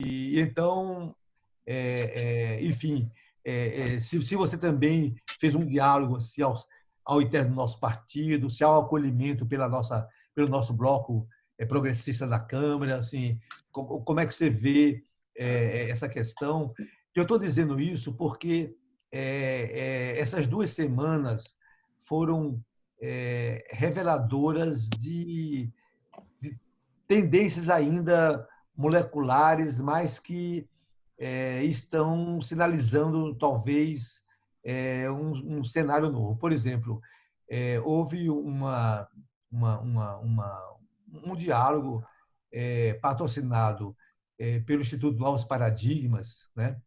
E então, enfim, se você também fez um diálogo assim, ao interno do nosso partido, se há um acolhimento pelo nosso bloco progressista da Câmara, assim, como é que você vê essa questão? Eu estou dizendo isso porque essas 2 semanas foram reveladoras de tendências ainda moleculares, mas que estão sinalizando talvez um cenário novo. Por exemplo, houve um diálogo patrocinado pelo Instituto Novos Paradigmas, né?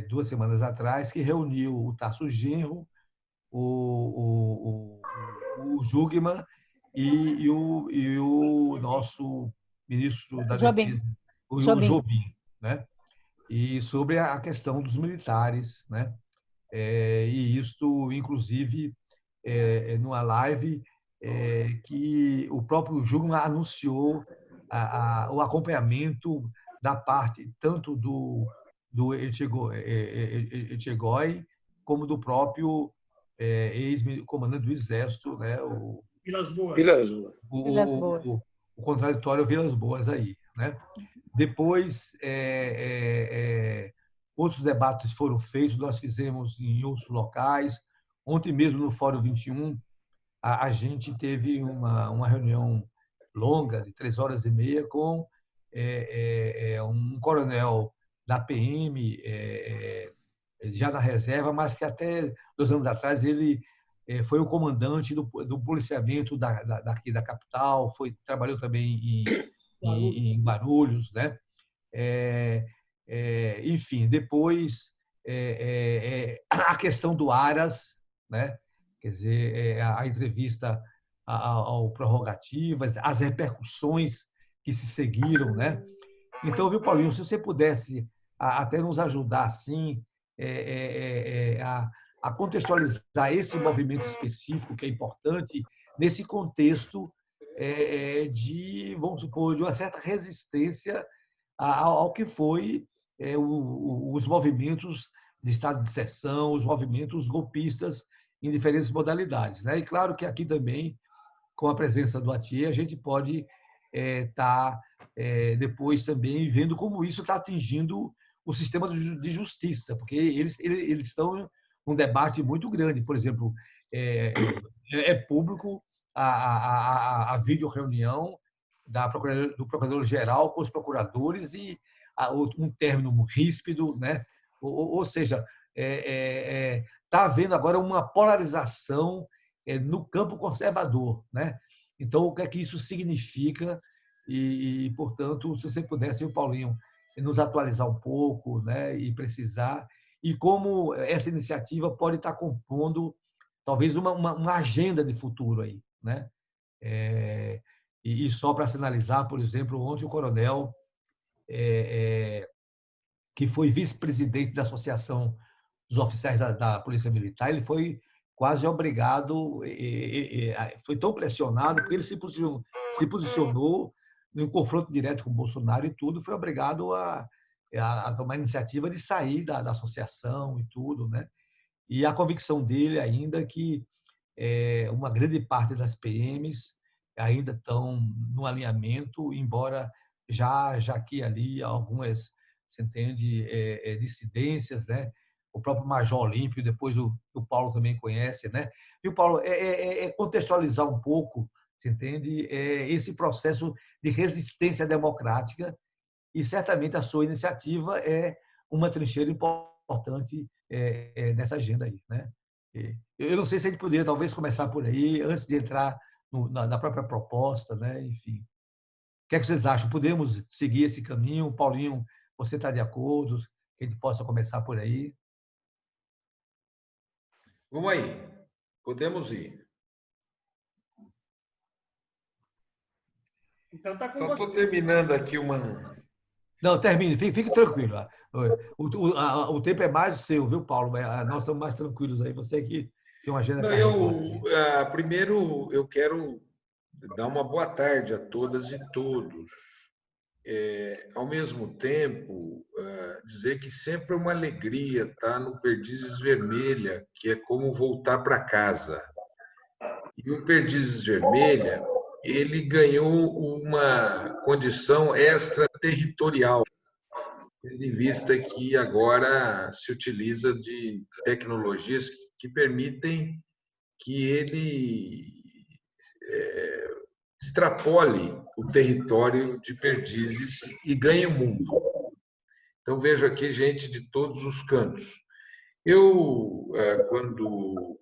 2 semanas atrás, que reuniu o Tarso Genro, o Jugman e o nosso ministro da Jobim. Defesa, o Jobim. Jobim, né? E sobre a questão dos militares, né? E isto, inclusive, numa live que o próprio Jugman anunciou o acompanhamento da parte tanto do Etchegói como do próprio ex-comandante do Exército, né? Vilas Boas. Vilas Boas. O contraditório Vilas Boas aí, né? Depois, outros debates foram feitos, nós fizemos em outros locais. Ontem mesmo, no Fórum 21, a gente teve uma reunião longa, de 3 horas e meia, com um coronel da PM, já na reserva, mas que até 2 anos atrás ele foi o comandante do policiamento daqui da capital, trabalhou também em Guarulhos, né? Enfim, depois a questão do Aras, né? Quer dizer, a entrevista ao Prerrogativas, as repercussões que se seguiram, né? Então, viu, Paulinho, se você pudesse até nos ajudar assim a contextualizar esse movimento específico que é importante nesse contexto vamos supor, de uma certa resistência ao que foi os movimentos de estado de exceção, os movimentos golpistas em diferentes modalidades, né? E claro que aqui também, com a presença do Atier, a gente pode estar depois também vendo como isso está atingindo o sistema de justiça, porque eles estão num debate muito grande. Por exemplo, público a videoreunião do Procurador-Geral com os procuradores e um término ríspido, né? Ou seja, está havendo agora uma polarização no campo conservador, né? Então, o que é que isso significa? Portanto, se você pudesse, o Paulinho, nos atualizar um pouco, né? E precisar, e como essa iniciativa pode estar compondo talvez uma agenda de futuro aí, né? E só para sinalizar, por exemplo, ontem o coronel, que foi vice-presidente da Associação dos Oficiais da Polícia Militar, ele foi quase obrigado, foi tão pressionado, porque ele se posicionou em um confronto direto com o Bolsonaro e tudo, foi obrigado a tomar a iniciativa de sair da associação e tudo, né? E a convicção dele ainda que uma grande parte das PMs ainda estão no alinhamento, embora já aqui e ali algumas, você entende, dissidências, né? O próprio Major Olímpio, depois o Paulo também conhece, né? E o Paulo, contextualizar um pouco, você entende, esse processo de resistência democrática, e certamente a sua iniciativa é uma trincheira importante nessa agenda aí, né? Eu não sei se a gente poderia talvez começar por aí, antes de entrar na própria proposta, né? Enfim. O que é que vocês acham? Podemos seguir esse caminho? Paulinho, você está de acordo? Que a gente possa começar por aí? Vamos aí. Podemos ir. Então tá com Só estou você. terminando aqui uma... Não, termine, fique tranquilo. O tempo é mais seu, viu, Paulo? Nós somos mais tranquilos aí. Você que tem uma agenda carregada. Primeiro, eu quero dar uma boa tarde a todas e todos. ao mesmo tempo, dizer que sempre é uma alegria estar no Perdizes Vermelha, que é como voltar para casa. E o Perdizes Vermelha, ele ganhou uma condição extraterritorial, tendo em vista que agora se utiliza de tecnologias que permitem que ele extrapole o território de Perdizes e ganhe o mundo. Então, vejo aqui gente de todos os cantos. Eu, quando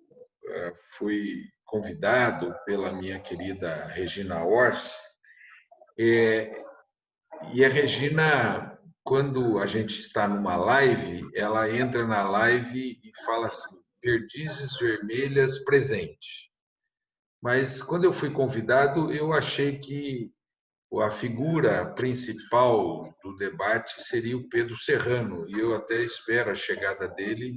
fui convidado pela minha querida Regina Orsi, e a Regina, quando a gente está numa live, ela entra na live e fala assim: Perdizes Vermelhas presente. Mas quando eu fui convidado, eu achei que a figura principal do debate seria o Pedro Serrano, e eu até espero a chegada dele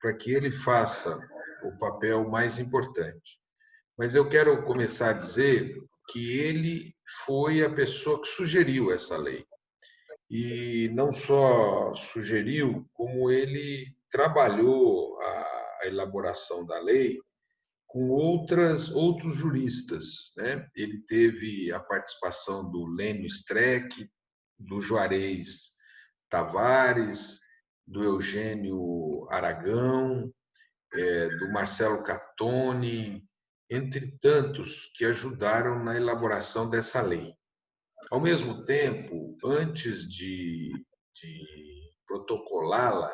para que ele faça o papel mais importante. Mas eu quero começar a dizer que ele foi a pessoa que sugeriu essa lei. E não só sugeriu, como ele trabalhou a elaboração da lei com outros juristas, né? Ele teve a participação do Lênio Streck, do Juarez Tavares, do Eugênio Aragão, do Marcelo Catoni, entre tantos que ajudaram na elaboração dessa lei. Ao mesmo tempo, antes de protocolá-la,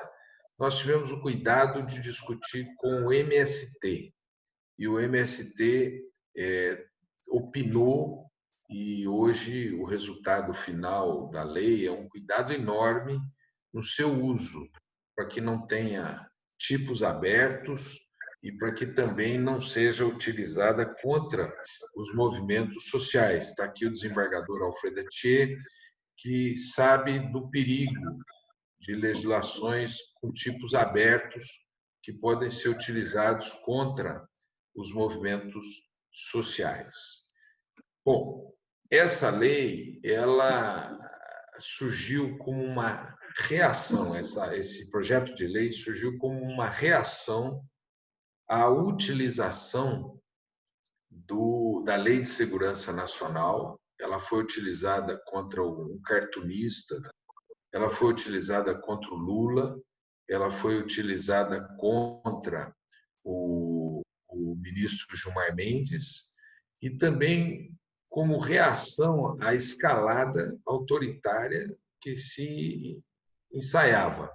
nós tivemos o cuidado de discutir com o MST, e o MST opinou, e hoje o resultado final da lei é um cuidado enorme no seu uso, para que não tenha tipos abertos e para que também não seja utilizada contra os movimentos sociais. Está aqui o desembargador Alfredo Etier, que sabe do perigo de legislações com tipos abertos que podem ser utilizados contra os movimentos sociais. Bom, essa lei, ela surgiu como uma reação, esse projeto de lei surgiu como uma reação à utilização da Lei de Segurança Nacional. Ela foi utilizada contra um cartunista, ela foi utilizada contra o Lula, ela foi utilizada contra o ministro Gilmar Mendes, e também como reação à escalada autoritária que se ensaiava.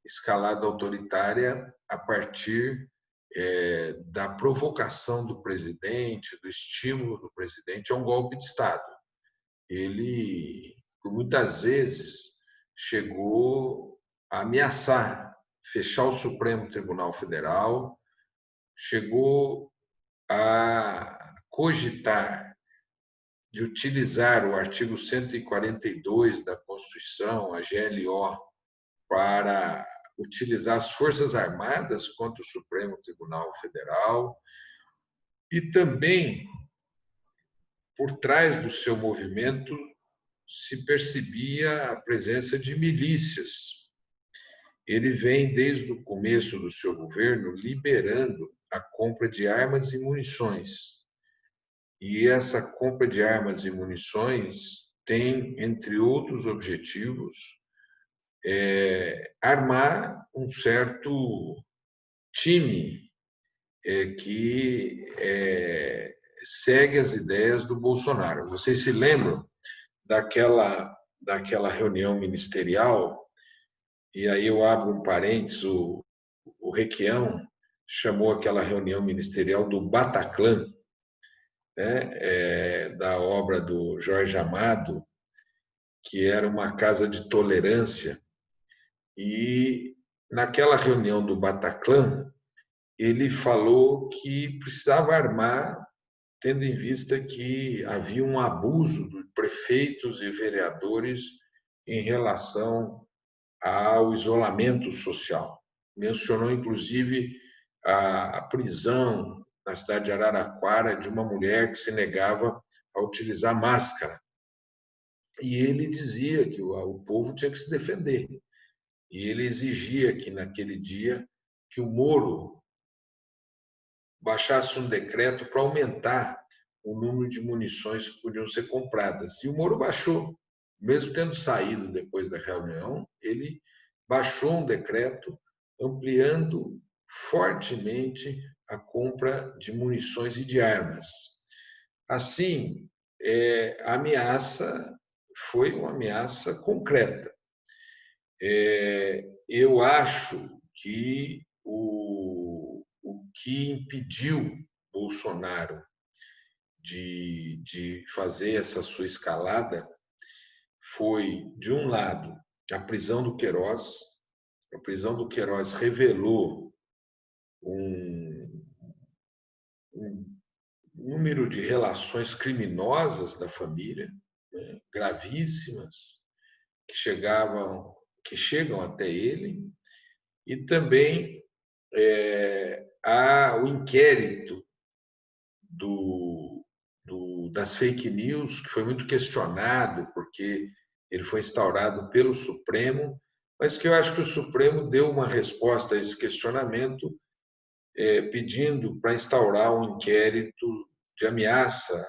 Escalada autoritária a partir da provocação do presidente, do estímulo do presidente a um golpe de Estado. Ele, por muitas vezes, chegou a ameaçar fechar o Supremo Tribunal Federal, chegou a cogitar de utilizar o artigo 142 da Constituição, a GLO, para utilizar as Forças Armadas contra o Supremo Tribunal Federal, e também, por trás do seu movimento, se percebia a presença de milícias. Ele vem, desde o começo do seu governo, liberando a compra de armas e munições. E essa compra de armas e munições tem, entre outros objetivos, armar um certo time que segue as ideias do Bolsonaro. Vocês se lembram daquela reunião ministerial? E aí eu abro um parênteses, o Requião chamou aquela reunião ministerial do Bataclan, né, da obra do Jorge Amado, que era uma casa de tolerância. E naquela reunião do Bataclan, ele falou que precisava armar, tendo em vista que havia um abuso de prefeitos e vereadores em relação ao isolamento social. Mencionou, inclusive, a prisão na cidade de Araraquara de uma mulher que se negava a utilizar máscara. e ele dizia que o povo tinha que se defender. E ele exigia que, naquele dia, que o Moro baixasse um decreto para aumentar o número de munições que podiam ser compradas. E o Moro baixou. Mesmo tendo saído depois da reunião, ele baixou um decreto ampliando fortemente a compra de munições e de armas. Assim, a ameaça foi uma ameaça concreta. Eu acho que o que impediu Bolsonaro de fazer essa sua escalada foi, de um lado, a prisão do Queiroz. A prisão do Queiroz revelou um número de relações criminosas da família, né, gravíssimas, que chegam até ele, e também há o inquérito das fake news, que foi muito questionado, porque ele foi instaurado pelo Supremo, mas que eu acho que o Supremo deu uma resposta a esse questionamento, pedindo para instaurar um inquérito de ameaça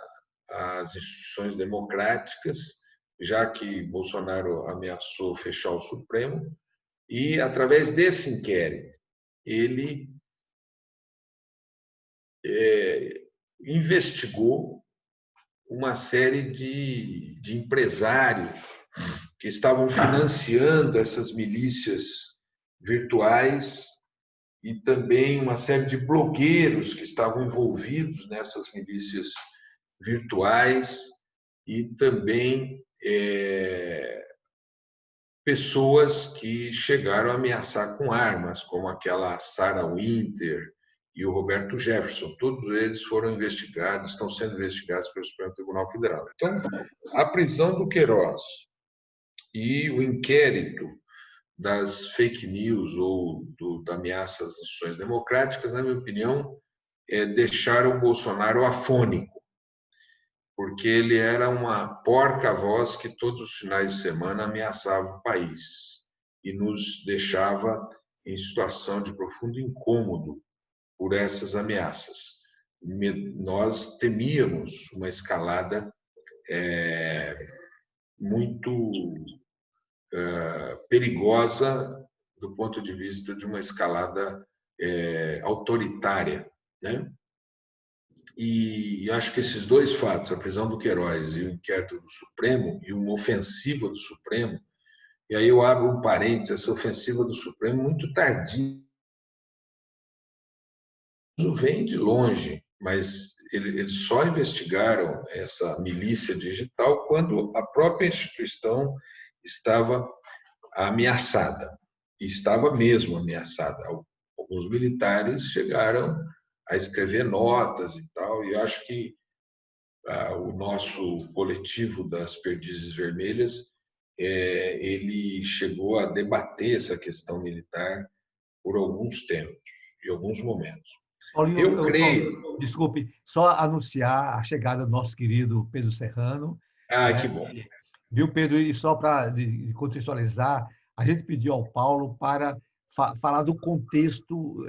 às instituições democráticas, já que Bolsonaro ameaçou fechar o Supremo, e, através desse inquérito, ele investigou uma série de empresários que estavam financiando essas milícias virtuais e também uma série de blogueiros que estavam envolvidos nessas milícias virtuais e também pessoas que chegaram a ameaçar com armas, como aquela Sarah Winter e o Roberto Jefferson. Todos eles foram investigados, estão sendo investigados pelo Supremo Tribunal Federal. Então, a prisão do Queiroz e o inquérito das fake news ou da ameaça às instituições democráticas, na minha opinião, deixaram o Bolsonaro afônico, porque ele era uma porta-voz que todos os finais de semana ameaçava o país e nos deixava em situação de profundo incômodo por essas ameaças. Nós temíamos uma escalada muito perigosa do ponto de vista de uma escalada autoritária, né? E acho que esses dois fatos, a prisão do Queiroz e o inquérito do Supremo, e uma ofensiva do Supremo, e aí eu abro um parênteses, essa ofensiva do Supremo muito tardia, vem de longe, mas eles só investigaram essa milícia digital quando a própria instituição estava ameaçada, e estava mesmo ameaçada. Alguns militares chegaram a escrever notas e tal, e acho que o nosso coletivo das Perdizes Vermelhas, ele chegou a debater essa questão militar por alguns tempos, em alguns momentos. Paulinho, Eu creio... desculpe, só anunciar a chegada do nosso querido Pedro Serrano. Que bom. Viu, Pedro? E só para contextualizar, a gente pediu ao Paulo para falar do contexto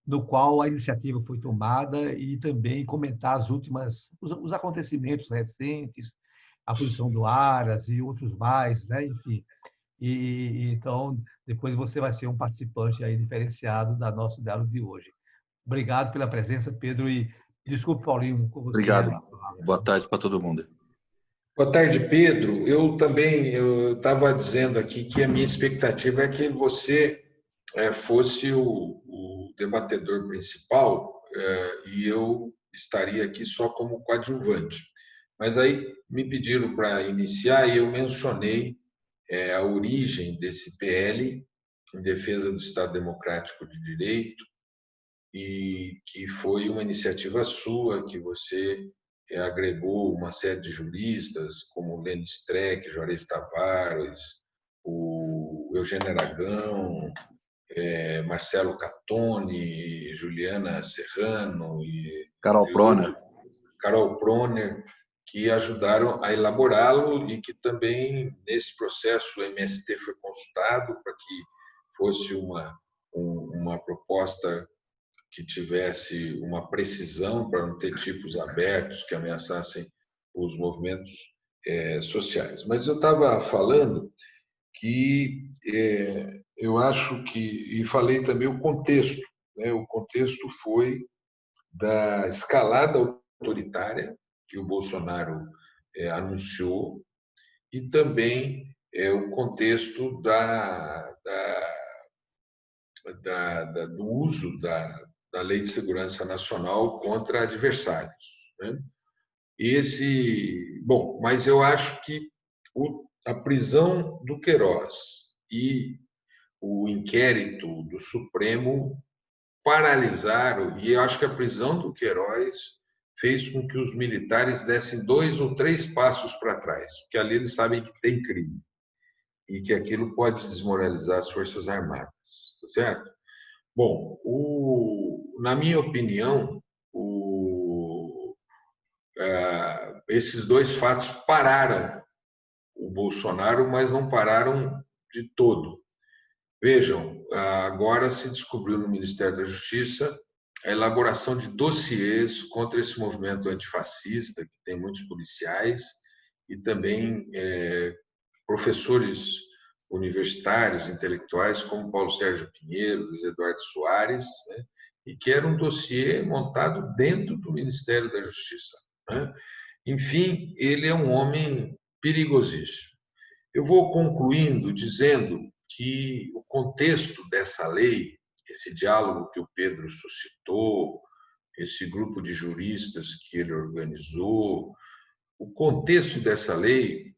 no qual a iniciativa foi tomada e também comentar os acontecimentos recentes, a posição do Aras e outros mais, né? Enfim. Então, depois você vai ser um participante aí diferenciado da nosso diálogo de hoje. Obrigado pela presença, Pedro, e desculpe, Paulinho, com você. Obrigado. Boa tarde para todo mundo. Boa tarde, Pedro. Eu estava dizendo aqui que a minha expectativa é que você fosse o debatedor principal e eu estaria aqui só como coadjuvante. Mas aí me pediram para iniciar e eu mencionei a origem desse PL em defesa do Estado Democrático de Direito e que foi uma iniciativa sua, que você agregou uma série de juristas, como Lênin Streck, Juarez Tavares, o Eugênio Aragão, Marcelo Catone, Juliana Serrano e Carol Proner, que ajudaram a elaborá-lo e que também, nesse processo, o MST foi consultado para que fosse uma proposta que tivesse uma precisão para não ter tipos abertos que ameaçassem os movimentos sociais. Mas eu estava falando que eu acho que, e falei também o contexto, né? O contexto foi da escalada autoritária que o Bolsonaro anunciou e também o contexto do uso da Lei de Segurança Nacional contra adversários, né? Bom, mas eu acho que a prisão do Queiroz e o inquérito do Supremo paralisaram, e eu acho que a prisão do Queiroz fez com que os militares dessem 2 ou 3 passos para trás, porque ali eles sabem que tem crime e que aquilo pode desmoralizar as Forças Armadas, tá certo? Bom, na minha opinião, esses 2 fatos pararam o Bolsonaro, mas não pararam de todo. Vejam, agora se descobriu no Ministério da Justiça a elaboração de dossiês contra esse movimento antifascista, que tem muitos policiais e também professores universitários, intelectuais, como Paulo Sérgio Pinheiro, Luiz Eduardo Soares, né? E que era um dossiê montado dentro do Ministério da Justiça, né? Enfim, ele é um homem perigosíssimo. Eu vou concluindo dizendo que o contexto dessa lei, esse diálogo que o Pedro suscitou, esse grupo de juristas que ele organizou, o contexto dessa lei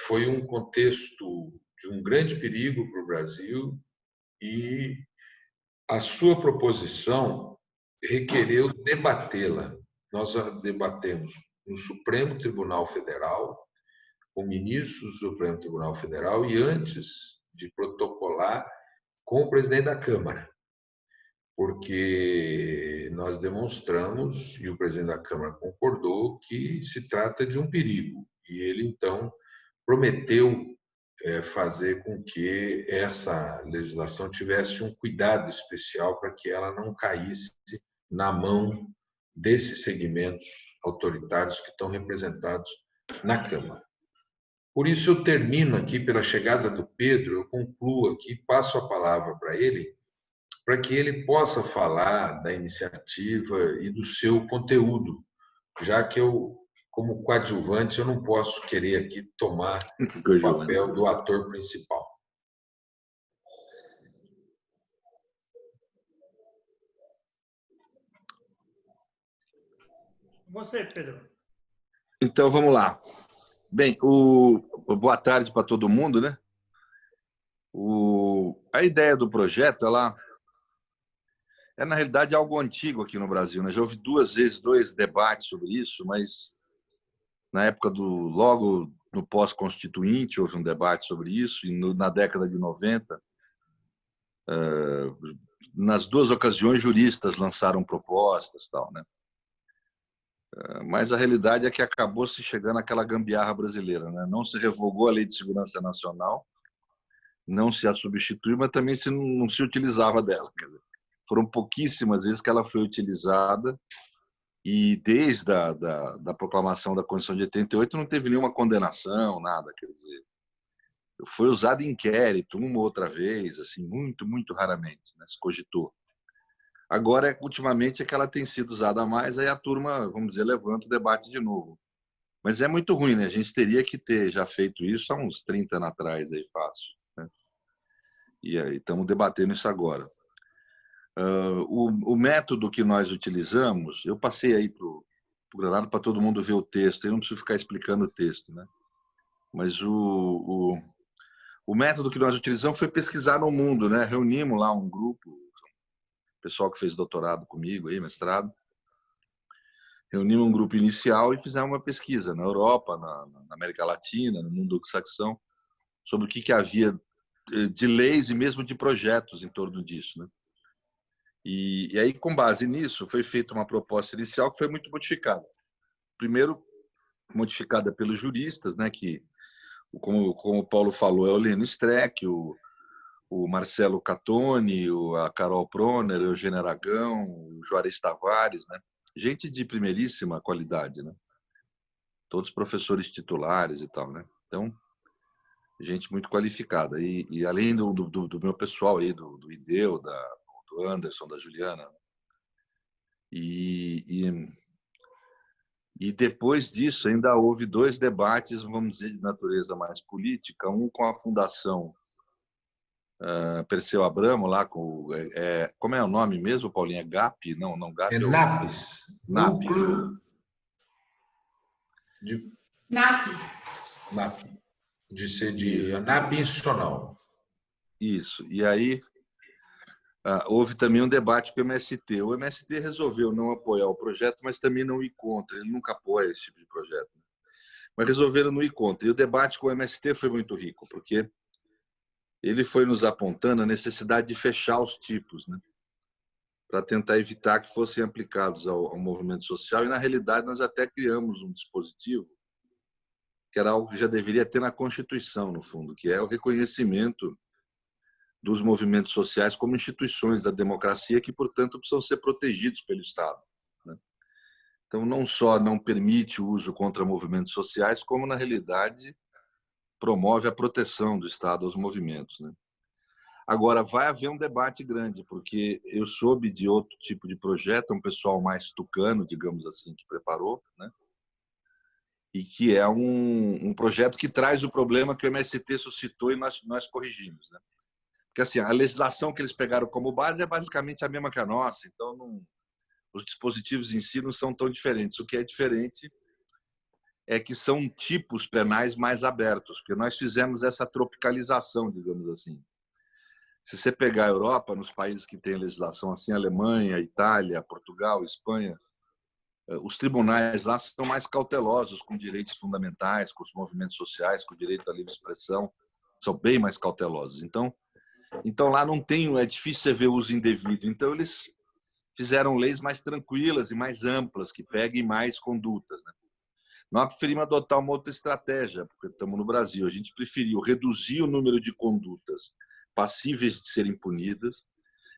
foi um contexto de um grande perigo para o Brasil e a sua proposição requereu debatê-la. Nós a debatemos no Supremo Tribunal Federal, com ministros do Supremo Tribunal Federal e antes de protocolar com o presidente da Câmara, porque nós demonstramos, e o presidente da Câmara concordou, que se trata de um perigo. E ele, então, prometeu fazer com que essa legislação tivesse um cuidado especial para que ela não caísse na mão desses segmentos autoritários que estão representados na Câmara. Por isso, eu termino aqui, pela chegada do Pedro, eu concluo aqui, passo a palavra para ele, para que ele possa falar da iniciativa e do seu conteúdo, já que eu, como coadjuvante, eu não posso querer aqui tomar o papel do ator principal. Você, Pedro. Então, vamos lá. Bem, boa tarde para todo mundo, né? A ideia do projeto, ela é, na realidade, algo antigo aqui no Brasil, né? Já houve 2 vezes 2 debates sobre isso, mas na época logo no pós-constituinte, houve um debate sobre isso, e na década de 90, nas 2 ocasiões, juristas lançaram propostas, tal, né? Mas a realidade é que acabou se chegando àquela gambiarra brasileira, né? Não se revogou a Lei de Segurança Nacional, não se a substituiu, mas também não se utilizava dela. Quer dizer, foram pouquíssimas vezes que ela foi utilizada e desde a proclamação da Constituição de 88 não teve nenhuma condenação, nada. Quer dizer, foi usada em inquérito uma ou outra vez, assim, muito, muito raramente, né? Se cogitou. Agora, ultimamente, é que ela tem sido usada mais, aí a turma, vamos dizer, levanta o debate de novo. Mas é muito ruim, né? A gente teria que ter já feito isso há uns 30 anos atrás, aí fácil, né? E aí estamos debatendo isso agora. O método que nós utilizamos, eu passei aí para o gravado para todo mundo ver o texto, eu não preciso ficar explicando o texto, né? Mas o método que nós utilizamos foi pesquisar no mundo, né? Reunimos lá um grupo, pessoal que fez doutorado comigo, aí, mestrado, reunimos um grupo inicial e fizemos uma pesquisa na Europa, na América Latina, no mundo anglo-saxão, sobre o que havia de leis e mesmo de projetos em torno disso, né? E aí, com base nisso, foi feita uma proposta inicial que foi muito modificada. Primeiro, modificada pelos juristas, né, que, como o Paulo falou, é o Lênio Streck, o Marcelo Catoni, a Carol Proner, o Eugênio Aragão, o Juarez Tavares, né? Gente de primeiríssima qualidade, né? Todos professores titulares e tal, né? Então, gente muito qualificada. E além do meu pessoal aí, do Ideu, do Anderson, da Juliana. E depois disso, ainda houve 2 debates, vamos dizer, de natureza mais política, um com a Fundação Perseu Abramo, lá com... como é o nome mesmo, Paulinho? É GAP? Não, GAP É é o... NAPES, NAP. Núcleo de... NAP, de ser de ANAP institucional. Isso. E aí houve também um debate com o MST. O MST resolveu não apoiar o projeto, mas também não ir contra. Ele nunca apoia esse tipo de projeto. Mas resolveram não ir contra. E o debate com o MST foi muito rico, porque ele foi nos apontando a necessidade de fechar os tipos, né, para tentar evitar que fossem aplicados ao movimento social. E, na realidade, nós até criamos um dispositivo que era algo que já deveria ter na Constituição, no fundo, que é o reconhecimento dos movimentos sociais como instituições da democracia que, portanto, precisam ser protegidos pelo Estado, né? Então, não só não permite o uso contra movimentos sociais, como, na realidade, promove a proteção do Estado aos movimentos, né? Agora, vai haver um debate grande, porque eu soube de outro tipo de projeto, um pessoal mais tucano, digamos assim, que preparou, né? E que é um projeto que traz o problema que o MST suscitou e nós corrigimos, né? Porque assim, a legislação que eles pegaram como base é basicamente a mesma que a nossa, então os dispositivos em si não são tão diferentes. O que é diferente é que são tipos penais mais abertos, porque nós fizemos essa tropicalização, digamos assim. Se você pegar a Europa, nos países que têm legislação assim, Alemanha, Itália, Portugal, Espanha, os tribunais lá são mais cautelosos com direitos fundamentais, com os movimentos sociais, com o direito à livre expressão, são bem mais cautelosos. Então lá não tem, é difícil você ver uso indevido. Então eles fizeram leis mais tranquilas e mais amplas, que peguem mais condutas, né? Nós preferimos adotar uma outra estratégia, porque estamos no Brasil. A gente preferiu reduzir o número de condutas passíveis de serem punidas,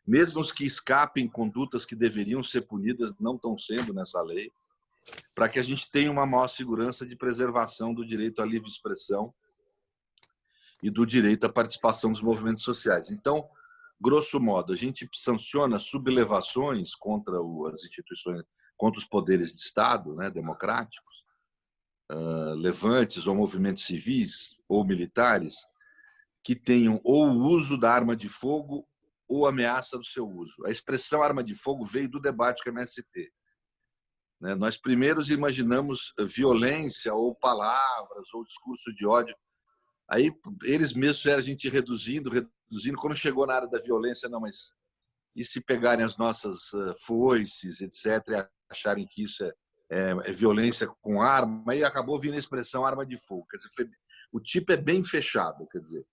mesmo os que escapem condutas que deveriam ser punidas não estão sendo nessa lei, para que a gente tenha uma maior segurança de preservação do direito à livre expressão e do direito à participação dos movimentos sociais. Então, grosso modo, a gente sanciona sublevações contra as instituições, contra os poderes de Estado, né, democráticos, levantes ou movimentos civis ou militares que tenham ou o uso da arma de fogo ou ameaça do seu uso. A expressão arma de fogo veio do debate com a MST. Nós primeiros imaginamos violência ou palavras ou discurso de ódio. Aí eles mesmos fizeram a gente reduzindo. Quando chegou na área da violência, não, mas e se pegarem as nossas foices, etc., e acharem que isso é violência com arma, aí acabou vindo a expressão arma de fogo. Quer dizer, o tipo é bem fechado, quer dizer.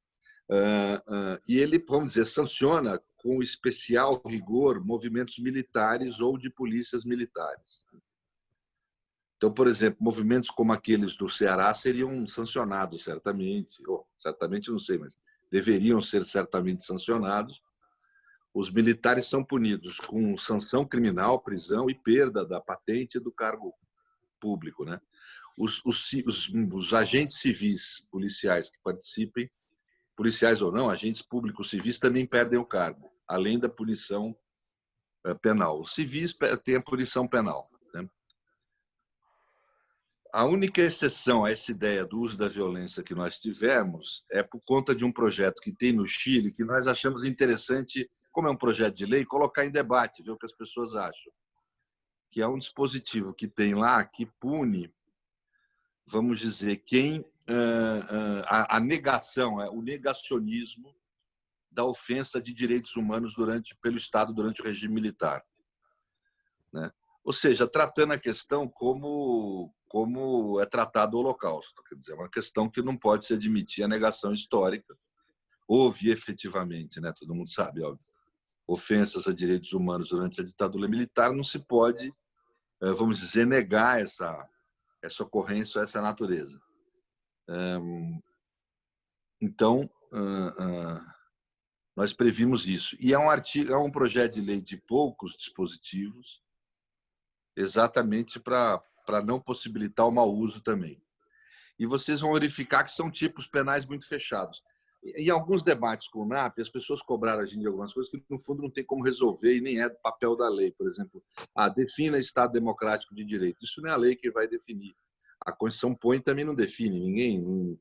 E ele, vamos dizer, sanciona com especial rigor movimentos militares ou de polícias militares. Então, por exemplo, movimentos como aqueles do Ceará seriam sancionados certamente, ou certamente não sei, mas deveriam ser certamente sancionados. Os militares são punidos com sanção criminal, prisão e perda da patente do cargo público, né? Os agentes civis policiais que participem, policiais ou não, agentes públicos civis também perdem o cargo, além da punição penal. Os civis têm a punição penal, né? A única exceção a essa ideia do uso da violência que nós tivemos é por conta de um projeto que tem no Chile, que nós achamos interessante, como é um projeto de lei, colocar em debate, ver o que as pessoas acham. Que é um dispositivo que tem lá que pune, vamos dizer, quem a negação, o negacionismo da ofensa de direitos humanos pelo Estado durante o regime militar, né? Ou seja, tratando a questão como é tratado o Holocausto, quer dizer, uma questão que não pode se admitir a negação histórica. Houve efetivamente, né, todo mundo sabe, óbvio, ofensas a direitos humanos durante a ditadura militar, não se pode, vamos dizer, negar essa ocorrência ou essa natureza. Então, nós previmos isso. E é um projeto de lei de poucos dispositivos, exatamente para não possibilitar o mau uso também. E vocês vão verificar que são tipos penais muito fechados. Em alguns debates com o NAP, as pessoas cobraram a gente de algumas coisas que, no fundo, não tem como resolver e nem é do papel da lei. Por exemplo, defina Estado democrático de direito. Isso não é a lei que vai definir. A Constituição põe também não define.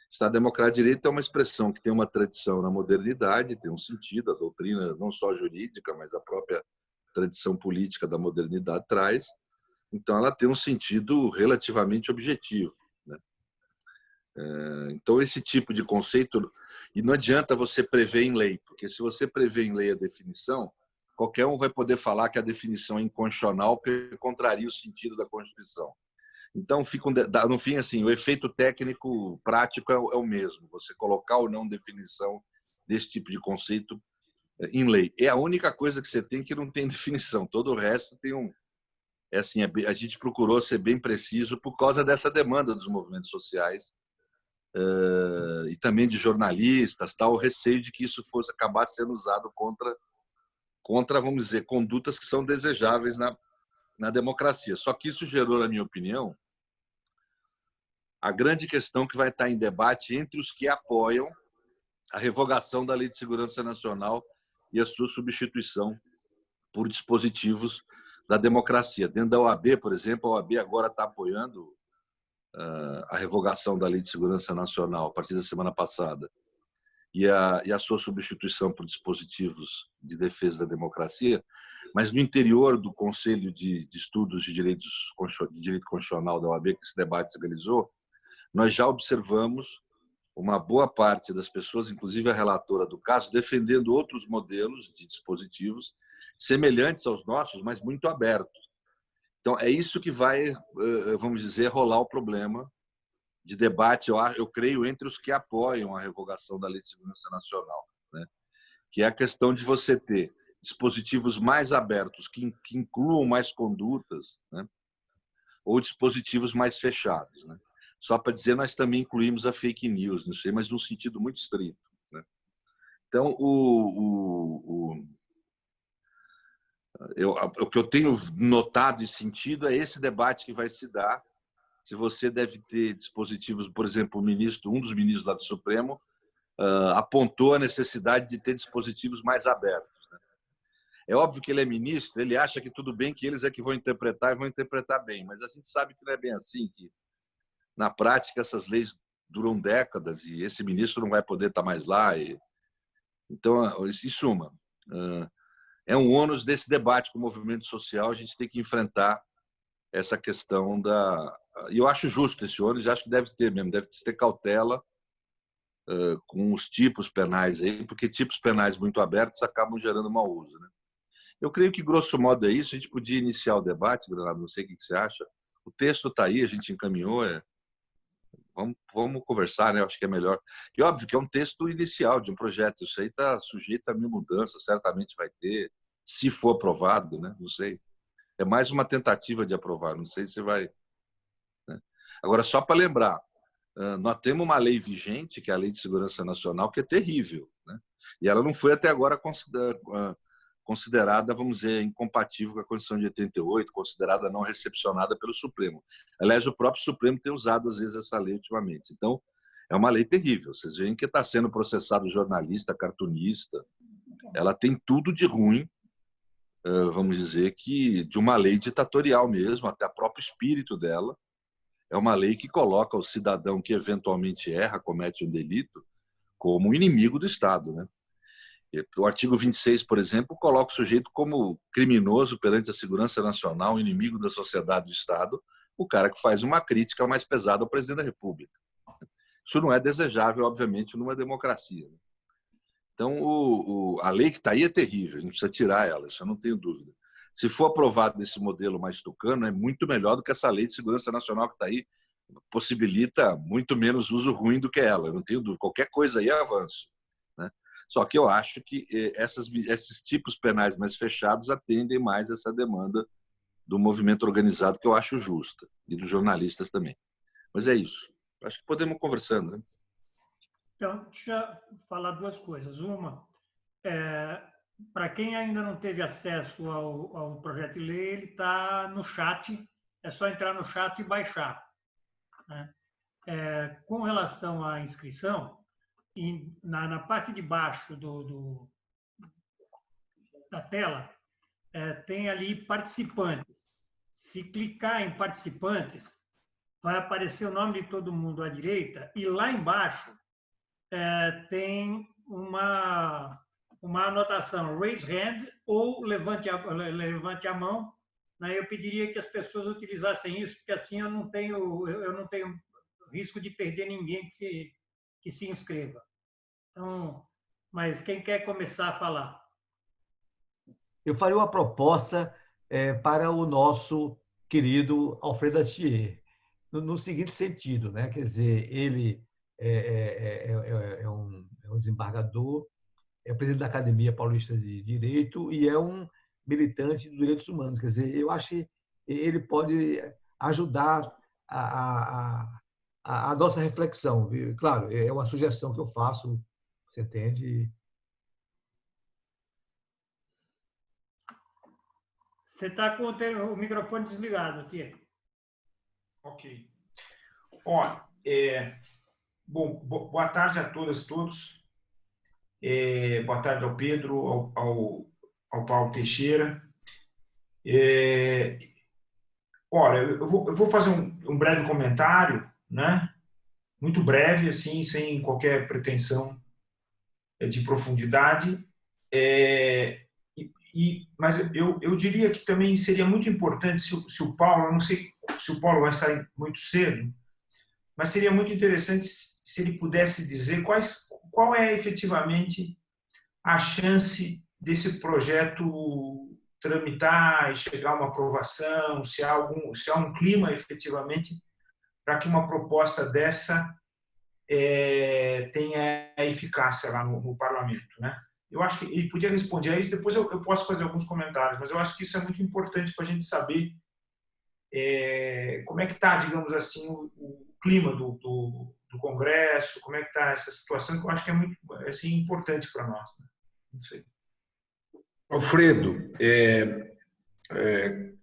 Estado democrático de direito é uma expressão que tem uma tradição na modernidade, tem um sentido, a doutrina não só jurídica, mas a própria tradição política da modernidade traz. Então, ela tem um sentido relativamente objetivo. Então, esse tipo de conceito... E não adianta você prever em lei, porque se você prever em lei a definição, qualquer um vai poder falar que a definição é inconstitucional porque contraria o sentido da Constituição. Então, no fim, assim, o efeito técnico prático é o mesmo, você colocar ou não definição desse tipo de conceito em lei. É a única coisa que você tem que não tem definição, todo o resto tem um... a gente procurou ser bem preciso por causa dessa demanda dos movimentos sociais, e também de jornalistas, o receio de que isso fosse acabar sendo usado contra, vamos dizer, condutas que são desejáveis na democracia. Só que isso gerou, na minha opinião, a grande questão que vai estar em debate entre os que apoiam a revogação da Lei de Segurança Nacional e a sua substituição por dispositivos da democracia. Dentro da OAB, por exemplo, a OAB agora está apoiando a revogação da Lei de Segurança Nacional a partir da semana passada e a sua substituição por dispositivos de defesa da democracia, mas no interior do Conselho de Estudos de Direito Constitucional da OAB, que esse debate se realizou, nós já observamos uma boa parte das pessoas, inclusive a relatora do caso, defendendo outros modelos de dispositivos semelhantes aos nossos, mas muito abertos. Então, é isso que vai, vamos dizer, rolar o problema de debate, eu creio, entre os que apoiam a revogação da Lei de Segurança Nacional, né? Que é a questão de você ter dispositivos mais abertos, que incluam mais condutas, né? Ou dispositivos mais fechados, né? Só para dizer, nós também incluímos a fake news, não sei, mas num sentido muito estrito, né? Então, o que eu tenho notado e sentido é esse debate que vai se dar, se você deve ter dispositivos, por exemplo, um dos ministros lá do Supremo apontou a necessidade de ter dispositivos mais abertos, né? É óbvio que ele é ministro, ele acha que tudo bem, que eles é que vão interpretar e vão interpretar bem, mas a gente sabe que não é bem assim, que na prática essas leis duram décadas e esse ministro não vai poder estar mais lá. Então, em suma, é um ônus desse debate com o movimento social, a gente tem que enfrentar essa questão E eu acho justo esse ônus, acho que deve ter mesmo, deve ter cautela com os tipos penais aí, porque tipos penais muito abertos acabam gerando mau uso, né? Eu creio que, grosso modo, é isso. A gente podia iniciar o debate, Bernardo, não sei o que você acha. O texto está aí, a gente encaminhou, vamos conversar, né? Eu acho que é melhor. E óbvio que é um texto inicial de um projeto, isso aí está sujeito a mil mudanças, certamente vai ter, se for aprovado, né? Não sei. É mais uma tentativa de aprovar, não sei se vai, né? Agora, só para lembrar, nós temos uma lei vigente, que é a Lei de Segurança Nacional, que é terrível, né? E ela não foi até agora considerada, vamos dizer, incompatível com a Constituição de 88, considerada não recepcionada pelo Supremo. Aliás, o próprio Supremo tem usado, às vezes, essa lei ultimamente. Então, é uma lei terrível. Vocês veem que está sendo processado jornalista, cartunista. Ela tem tudo de ruim, vamos dizer, que de uma lei ditatorial mesmo, até o próprio espírito dela. É uma lei que coloca o cidadão que eventualmente erra, comete um delito, como inimigo do Estado, né? O artigo 26, por exemplo, coloca o sujeito como criminoso perante a segurança nacional, inimigo da sociedade do Estado, o cara que faz uma crítica mais pesada ao presidente da República. Isso não é desejável, obviamente, numa democracia. Então, a lei que está aí é terrível, a gente precisa tirar ela, isso eu não tenho dúvida. Se for aprovado esse modelo mais tucano, é muito melhor do que essa lei de segurança nacional que está aí, possibilita muito menos uso ruim do que ela, eu não tenho dúvida. Qualquer coisa aí é avanço, né? Só que eu acho que esses tipos penais mais fechados atendem mais essa demanda do movimento organizado, que eu acho justa, e dos jornalistas também. Mas é isso. Acho que podemos conversando, né? Então, deixa eu falar duas coisas. Uma, para quem ainda não teve acesso ao projeto de lei, ele está no chat, é só entrar no chat e baixar, né? Com relação à inscrição, na parte de baixo da tela, tem ali participantes. Se clicar em participantes, vai aparecer o nome de todo mundo à direita e lá embaixo tem uma anotação, raise hand ou levante a mão, né? Eu pediria que as pessoas utilizassem isso, porque assim eu não tenho risco de perder ninguém que se inscreva. Então, mas quem quer começar a falar? Eu faria uma proposta para o nosso querido Alfredo Atier, no seguinte sentido, né? Quer dizer, ele é um desembargador, é presidente da Academia Paulista de Direito e é um militante dos direitos humanos. Quer dizer, eu acho que ele pode ajudar a nossa reflexão. Claro, é uma sugestão que eu faço, você entende? Você está com o microfone desligado, Tia. Ok. Ó, bom, boa tarde a todas e todos. Boa tarde ao Pedro, ao Paulo Teixeira. Olha, eu vou fazer um breve comentário, né? Muito breve, assim, sem qualquer pretensão de profundidade. Mas eu diria que também seria muito importante se o Paulo, eu não sei se o Paulo vai sair muito cedo, mas seria muito interessante se ele pudesse dizer qual é efetivamente a chance desse projeto tramitar e chegar a uma aprovação, se há um clima efetivamente para que uma proposta dessa tenha eficácia lá no parlamento, né? Eu acho que ele podia responder a isso, depois eu posso fazer alguns comentários, mas eu acho que isso é muito importante para a gente saber como é que está, digamos assim, o clima do Congresso, como é que está essa situação, que eu acho que é muito assim, importante para nós, né? Não sei. Alfredo,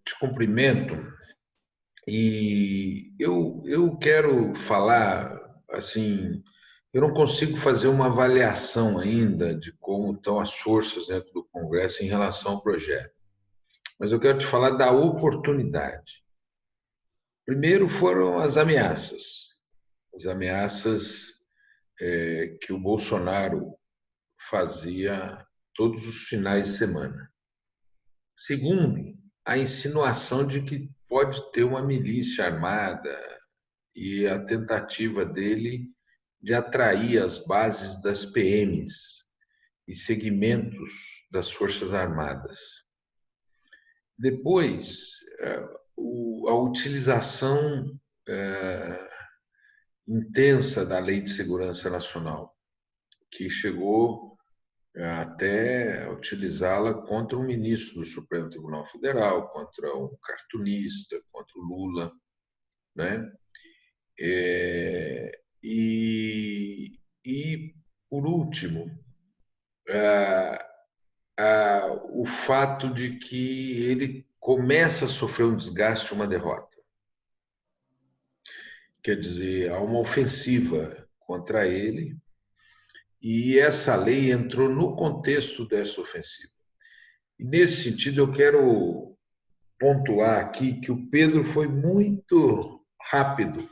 te cumprimento e eu quero falar, assim, eu não consigo fazer uma avaliação ainda de como estão as forças dentro do Congresso em relação ao projeto, mas eu quero te falar da oportunidade. Primeiro foram as ameaças que o Bolsonaro fazia todos os finais de semana. Segundo, a insinuação de que pode ter uma milícia armada e a tentativa dele de atrair as bases das PMs e segmentos das Forças Armadas. Depois, a utilização intensa da Lei de Segurança Nacional, que chegou até utilizá-la contra um ministro do Supremo Tribunal Federal, contra um cartunista, contra o Lula, né? E por último, o fato de que ele começa a sofrer um desgaste, uma derrota. Quer dizer, há uma ofensiva contra ele e essa lei entrou no contexto dessa ofensiva. E, nesse sentido, eu quero pontuar aqui que o Pedro foi muito rápido,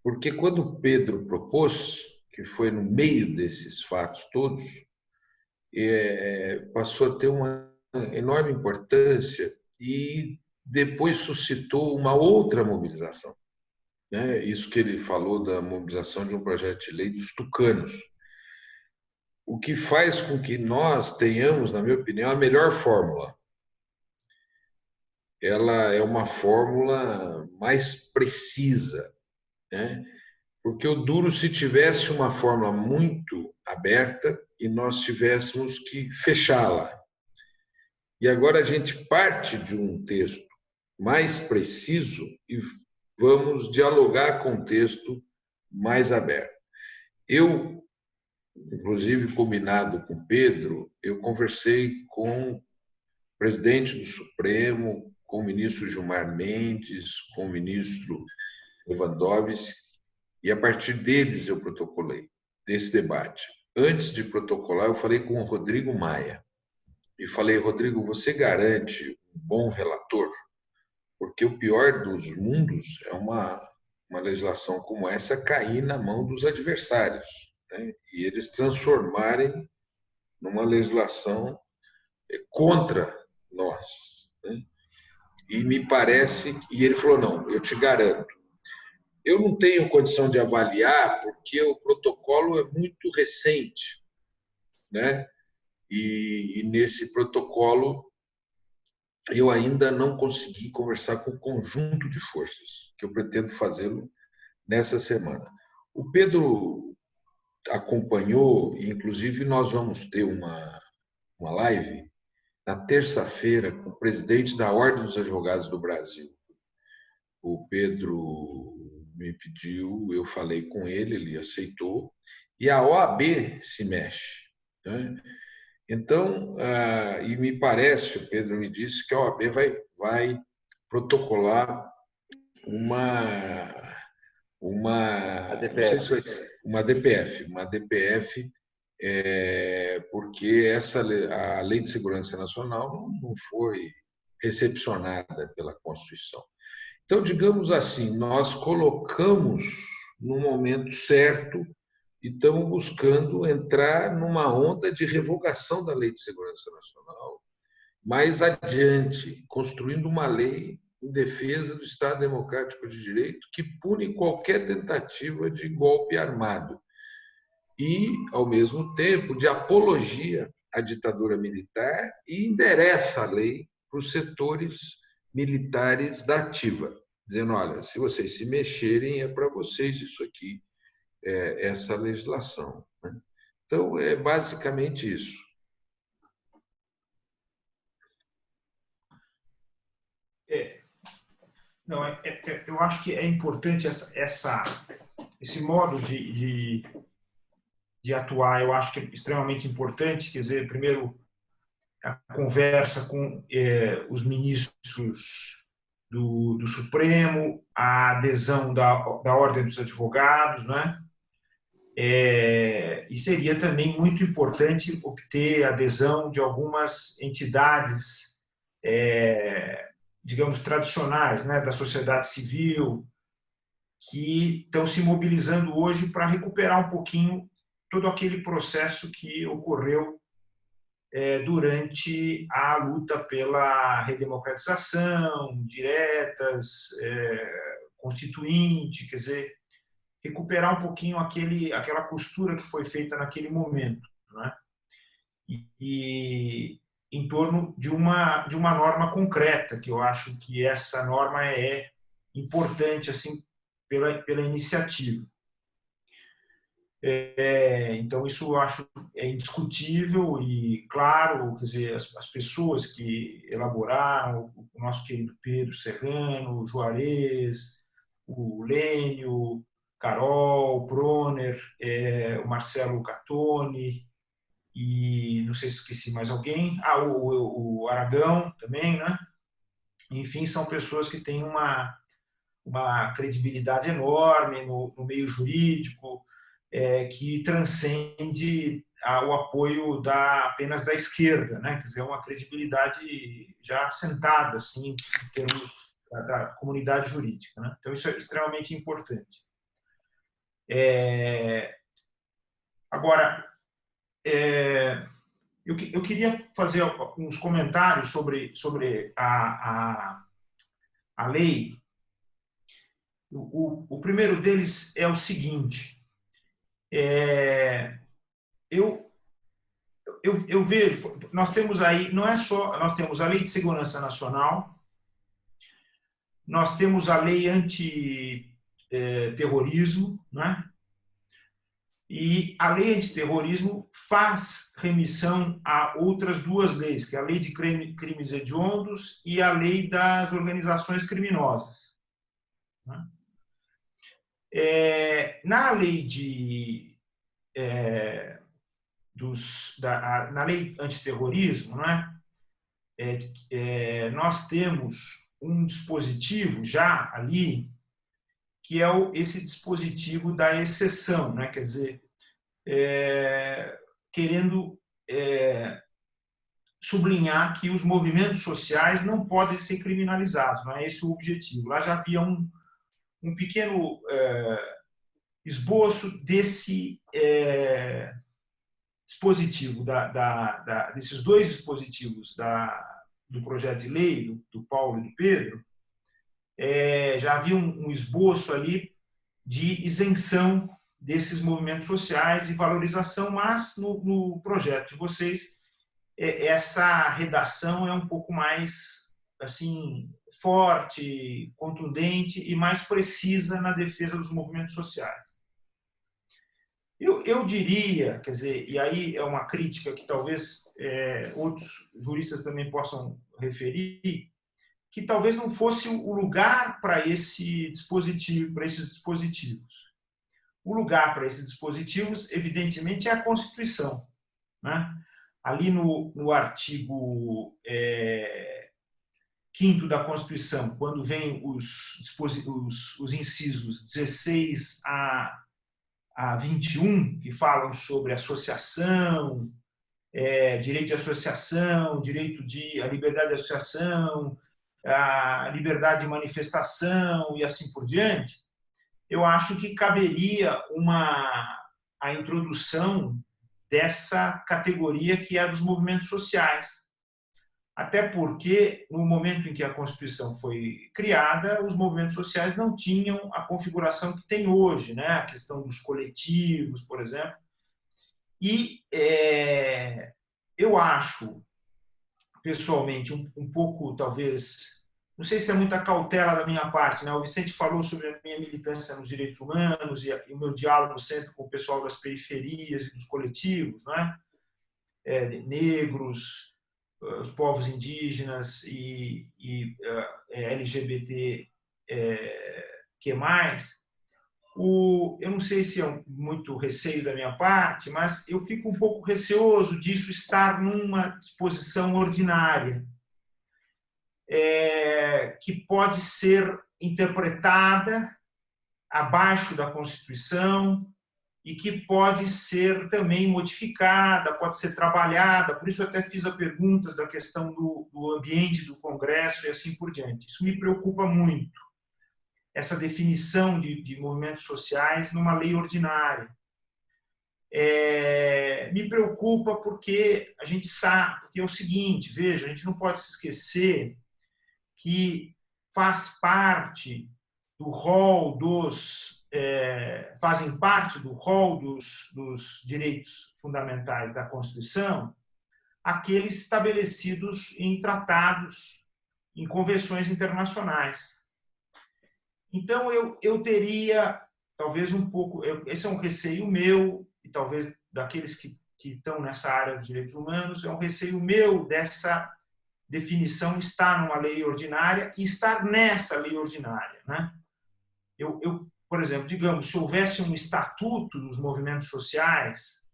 porque quando o Pedro propôs, que foi no meio desses fatos todos, passou a ter uma enorme importância e depois suscitou uma outra mobilização, né? Isso que ele falou da mobilização de um projeto de lei dos tucanos, o que faz com que nós tenhamos, na minha opinião, a melhor fórmula. Ela é uma fórmula mais precisa, né? Porque o duro se tivesse uma fórmula muito aberta e nós tivéssemos que fechá-la. E agora a gente parte de um texto mais preciso e vamos dialogar com um texto mais aberto. Eu, inclusive, combinado com Pedro, eu conversei com o presidente do Supremo, com o ministro Gilmar Mendes, com o ministro Lewandowski, e a partir deles eu protocolei, desse debate. Antes de protocolar, eu falei com o Rodrigo Maia. E falei, Rodrigo, você garante um bom relator? Porque o pior dos mundos é uma legislação como essa cair na mão dos adversários, né? E eles transformarem numa legislação contra nós, né? E me parece... E ele falou, não, eu te garanto. Eu não tenho condição de avaliar porque o protocolo é muito recente, né? E nesse protocolo eu ainda não consegui conversar com o conjunto de forças, que eu pretendo fazê-lo nessa semana. O Pedro acompanhou, e inclusive nós vamos ter uma live na terça-feira com o presidente da Ordem dos Advogados do Brasil. O Pedro me pediu, eu falei com ele, ele aceitou, e a OAB se mexe, né? Então, e me parece, o Pedro me disse, que a OAB vai protocolar uma não sei se vai ser, uma DPF, porque a Lei de Segurança Nacional não foi recepcionada pela Constituição. Então, digamos assim, nós colocamos no momento certo e estamos buscando entrar numa onda de revogação da Lei de Segurança Nacional, mais adiante, construindo uma lei em defesa do Estado Democrático de Direito que pune qualquer tentativa de golpe armado e, ao mesmo tempo, de apologia à ditadura militar e endereça a lei para os setores militares da ativa, dizendo, olha, se vocês se mexerem, é para vocês isso aqui, essa legislação, né? Então, é basicamente isso. Não, eu acho que é importante esse modo de atuar, eu acho que é extremamente importante. Quer dizer, primeiro, a conversa com os ministros do Supremo, a adesão da Ordem dos Advogados, né? E seria também muito importante obter a adesão de algumas entidades, digamos, tradicionais, né, da sociedade civil, que estão se mobilizando hoje para recuperar um pouquinho todo aquele processo que ocorreu durante a luta pela redemocratização, diretas, constituinte, quer dizer, recuperar um pouquinho aquela costura que foi feita naquele momento, né? E em torno de uma norma concreta, que eu acho que essa norma é importante assim pela iniciativa. Então, isso eu acho indiscutível e claro, quer dizer, as pessoas que elaboraram, o nosso querido Pedro Serrano, o Juarez, o Lênio, Carol, Proner, o Marcelo Catoni, e não sei se esqueci mais alguém, o Aragão também, né? Enfim, são pessoas que têm uma credibilidade enorme no meio jurídico, que transcende o apoio apenas da esquerda, né? Quer dizer, uma credibilidade já assentada assim, em termos da comunidade jurídica, né? Então, isso é extremamente importante. Agora, eu queria fazer uns comentários sobre a lei. O primeiro deles é o seguinte: eu vejo, nós temos aí, não é só, nós temos a Lei de Segurança Nacional, nós temos a Lei Antiterrorismo, né? E a lei antiterrorismo faz remissão a outras duas leis, que é a lei de crimes hediondos e a lei das organizações criminosas. Na lei na lei antiterrorismo, né, nós temos um dispositivo já ali, que é esse dispositivo da exceção, né? Quer dizer, querendo sublinhar que os movimentos sociais não podem ser criminalizados, não é esse o objetivo. Lá já havia um pequeno esboço desse dispositivo, desses dois dispositivos do projeto de lei, do Paulo e do Pedro. Já havia um esboço ali de isenção desses movimentos sociais e valorização, mas no projeto de vocês, essa redação é um pouco mais assim, forte, contundente e mais precisa na defesa dos movimentos sociais. Eu diria, quer dizer, e aí é uma crítica que talvez outros juristas também possam referir, que talvez não fosse o lugar para esse dispositivo, para esses dispositivos. O lugar para esses dispositivos, evidentemente, é a Constituição, né? Ali no artigo 5º da Constituição, quando vem os incisos 16 a 21, que falam sobre associação, direito de associação, direito à liberdade de associação, a liberdade de manifestação e assim por diante, eu acho que caberia a introdução dessa categoria que é a dos movimentos sociais. Até porque, no momento em que a Constituição foi criada, os movimentos sociais não tinham a configuração que tem hoje, né? A questão dos coletivos, por exemplo. E eu acho, pessoalmente, um pouco, talvez, não sei se é muita cautela da minha parte, né? O Vicente falou sobre a minha militância nos direitos humanos e o meu diálogo sempre com o pessoal das periferias e dos coletivos, né? Negros, os povos indígenas e LGBT que mais. Eu não sei se é muito receio da minha parte, mas eu fico um pouco receoso disso estar numa disposição ordinária, que pode ser interpretada abaixo da Constituição e que pode ser também modificada, pode ser trabalhada. Por isso eu até fiz a pergunta da questão do ambiente do Congresso e assim por diante. Isso me preocupa muito, essa definição de movimentos sociais numa lei ordinária. Me preocupa porque a gente sabe que é o seguinte, veja, a gente não pode se esquecer que faz parte do rol fazem parte do rol dos direitos fundamentais da Constituição aqueles estabelecidos em tratados, em convenções internacionais. Então, eu teria, talvez um pouco, esse é um receio meu, e talvez daqueles que estão nessa área dos direitos humanos, é um receio meu dessa definição estar numa lei ordinária e estar nessa lei ordinária, né? Por exemplo, digamos, se houvesse um estatuto dos movimentos sociais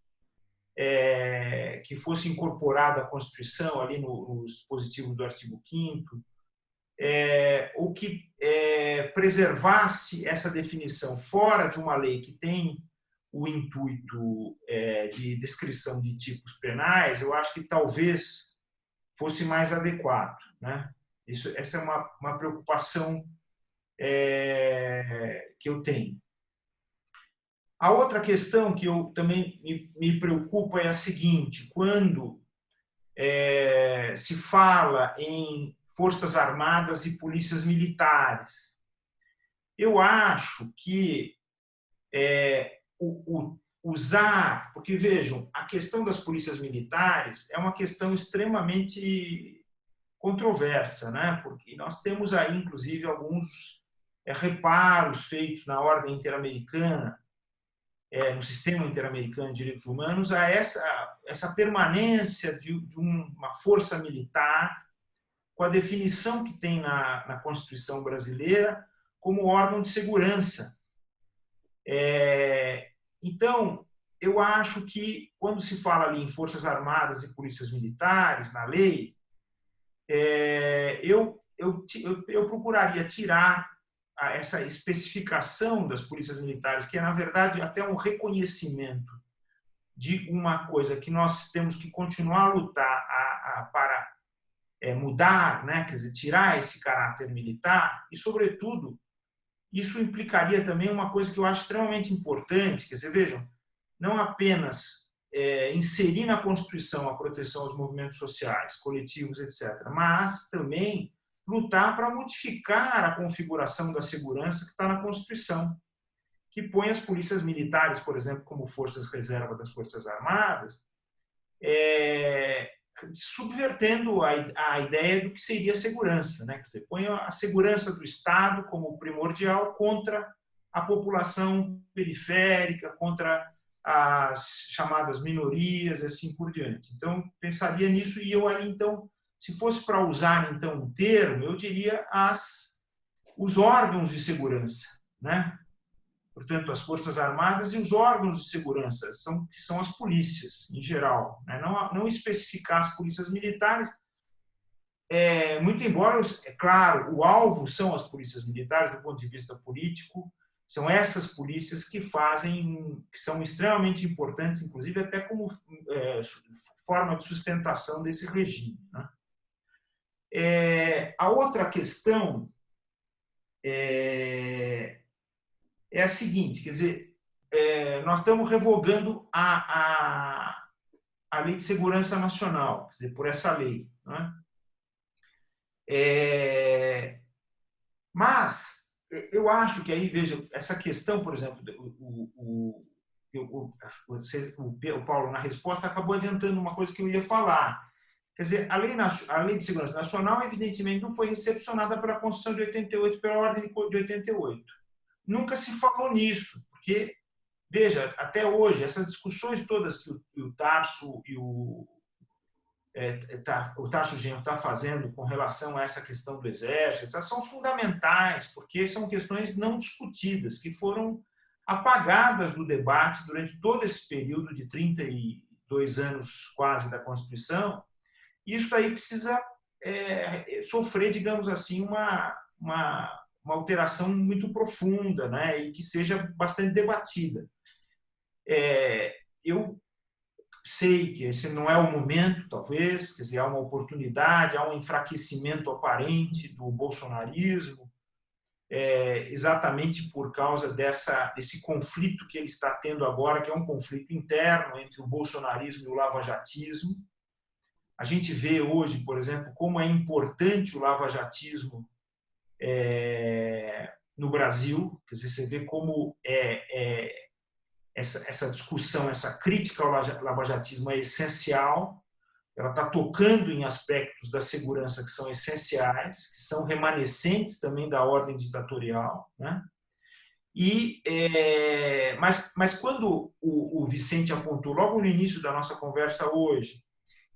que fosse incorporado à Constituição, ali no dispositivo do artigo 5º, ou que preservasse essa definição fora de uma lei que tem o intuito de descrição de tipos penais, eu acho que talvez fosse mais adequado, né? Essa é uma preocupação que eu tenho. A outra questão que eu também me preocupa é a seguinte: quando se fala em forças armadas e polícias militares, eu acho que usar, porque vejam, a questão das polícias militares é uma questão extremamente controversa, né? Porque nós temos aí, inclusive, alguns reparos feitos na ordem interamericana no sistema interamericano de direitos humanos, a essa permanência de uma força militar com a definição que tem na Constituição brasileira como órgão de segurança. Então, eu acho que, quando se fala ali em Forças Armadas e Polícias Militares, na lei, eu procuraria tirar essa especificação das polícias militares, que é, na verdade, até um reconhecimento de uma coisa que nós temos que continuar a lutar para mudar, né? Quer dizer, tirar esse caráter militar, e, sobretudo, isso implicaria também uma coisa que eu acho extremamente importante, quer dizer, vejam, não apenas inserir na Constituição a proteção aos movimentos sociais, coletivos, etc., mas também lutar para modificar a configuração da segurança que está na Constituição, que põe as polícias militares, por exemplo, como forças reserva das Forças Armadas, subvertendo a ideia do que seria segurança, né? Quer dizer, põe a segurança do Estado como primordial contra a população periférica, contra as chamadas minorias, e assim por diante. Então, pensaria nisso, e eu ali, então, se fosse para usar, então, um termo, eu diria os órgãos de segurança, né? Portanto, as Forças Armadas e os órgãos de segurança, que são as polícias, em geral, né? Não especificar as polícias militares, muito embora, é claro, o alvo são as polícias militares, do ponto de vista político, são essas polícias que são extremamente importantes, inclusive até como forma de sustentação desse regime, né? A outra questão é a seguinte, quer dizer, nós estamos revogando a Lei de Segurança Nacional, quer dizer, por essa lei, né? Mas eu acho que aí, veja, essa questão, por exemplo, o Paulo, na resposta, acabou adiantando uma coisa que eu ia falar. Quer dizer, a lei de Segurança Nacional, evidentemente, não foi recepcionada pela Constituição de 88, pela Ordem de 88. Nunca se falou nisso, porque, veja, até hoje, essas discussões todas que o Tarso e o Tarso Genro está fazendo com relação a essa questão do Exército, são fundamentais, porque são questões não discutidas, que foram apagadas do debate durante todo esse período de 32 anos quase da Constituição. Isso aí precisa sofrer, digamos assim, uma alteração muito profunda, né, e que seja bastante debatida. Eu sei que esse não é o momento, talvez, quer dizer, há uma oportunidade, há um enfraquecimento aparente do bolsonarismo, exatamente por causa desse conflito que ele está tendo agora, que é um conflito interno entre o bolsonarismo e o lavajatismo. A gente vê hoje, por exemplo, como é importante o lavajatismo no Brasil, quer dizer, você vê como essa discussão, essa crítica ao lavajatismo é essencial, ela está tocando em aspectos da segurança que são essenciais, que são remanescentes também da ordem ditatorial, né? Mas quando o Vicente apontou logo no início da nossa conversa hoje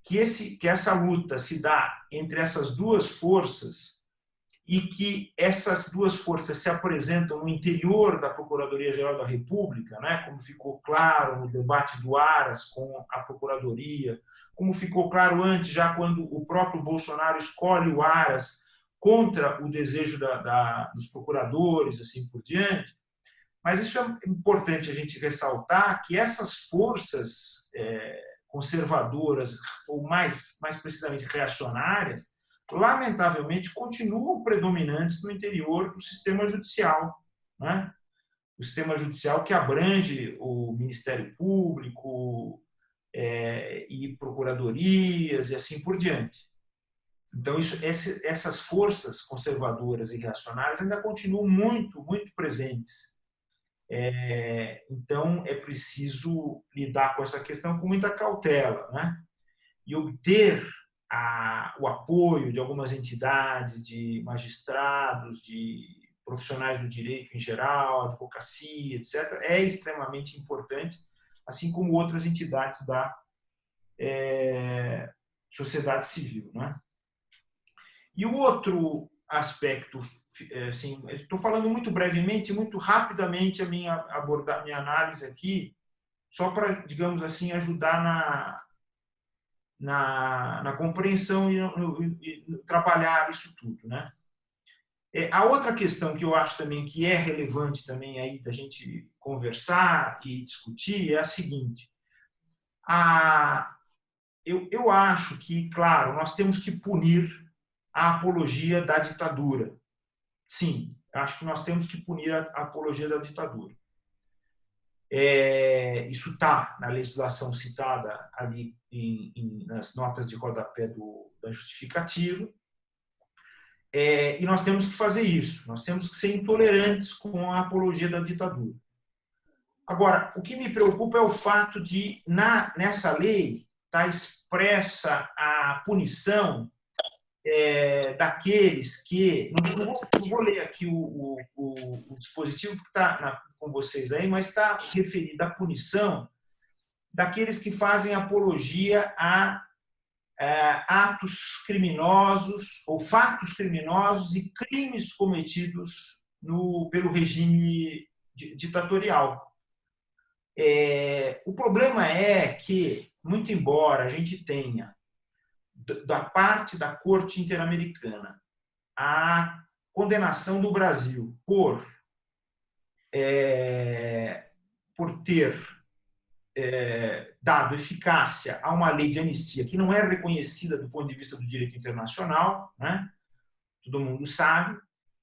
que essa luta se dá entre essas duas forças e que essas duas forças se apresentam no interior da Procuradoria-Geral da República, né, como ficou claro no debate do Aras com a Procuradoria, como ficou claro antes, já quando o próprio Bolsonaro escolhe o Aras contra o desejo dos procuradores, assim por diante. Mas isso é importante a gente ressaltar, que essas forças conservadoras, ou mais precisamente reacionárias, lamentavelmente continuam predominantes no interior do sistema judicial, né? O sistema judicial que abrange o Ministério Público e procuradorias e assim por diante. Então, essas forças conservadoras e reacionárias ainda continuam muito, muito presentes. Então, é preciso lidar com essa questão com muita cautela, né? E obter o apoio de algumas entidades, de magistrados, de profissionais do direito em geral, advocacia, etc., é extremamente importante, assim como outras entidades da sociedade civil, né? E o outro aspecto, assim, estou falando muito brevemente, muito rapidamente a minha análise aqui, só para, digamos assim, ajudar na compreensão e trabalhar isso tudo, né? A outra questão que eu acho também que é relevante também aí da gente conversar e discutir é a seguinte: eu acho que, claro, nós temos que punir a apologia da ditadura. Sim, acho que nós temos que punir a apologia da ditadura. Isso está na legislação citada ali nas notas de rodapé da justificativa. E nós temos que fazer isso. Nós temos que ser intolerantes com a apologia da ditadura. Agora, o que me preocupa é o fato de, nessa lei, está expressa a punição daqueles que... Não vou ler aqui o dispositivo que está com vocês aí, mas está referida à punição daqueles que fazem apologia a atos criminosos ou fatos criminosos e crimes cometidos pelo regime ditatorial. O problema é que, muito embora a gente tenha, da parte da Corte Interamericana, a condenação do Brasil por ter dado eficácia a uma lei de anistia que não é reconhecida do ponto de vista do direito internacional, né? Todo mundo sabe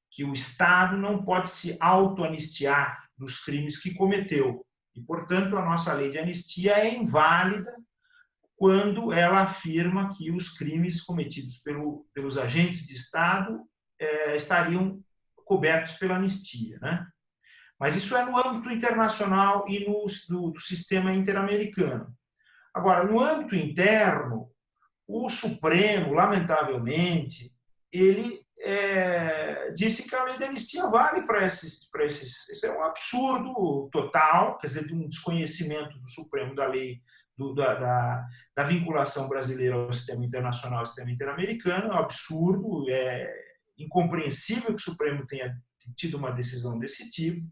que o Estado não pode se auto-anistiar dos crimes que cometeu. E, portanto, a nossa lei de anistia é inválida quando ela afirma que os crimes cometidos pelos agentes de Estado estariam cobertos pela anistia, né? Mas isso é no âmbito internacional e do sistema interamericano. Agora, no âmbito interno, o Supremo, lamentavelmente, ele disse que a lei da anistia vale para esses... Isso é um absurdo total, quer dizer, de um desconhecimento do Supremo da lei, da vinculação brasileira ao sistema internacional, ao sistema interamericano. É um absurdo, é incompreensível que o Supremo tenha tido uma decisão desse tipo.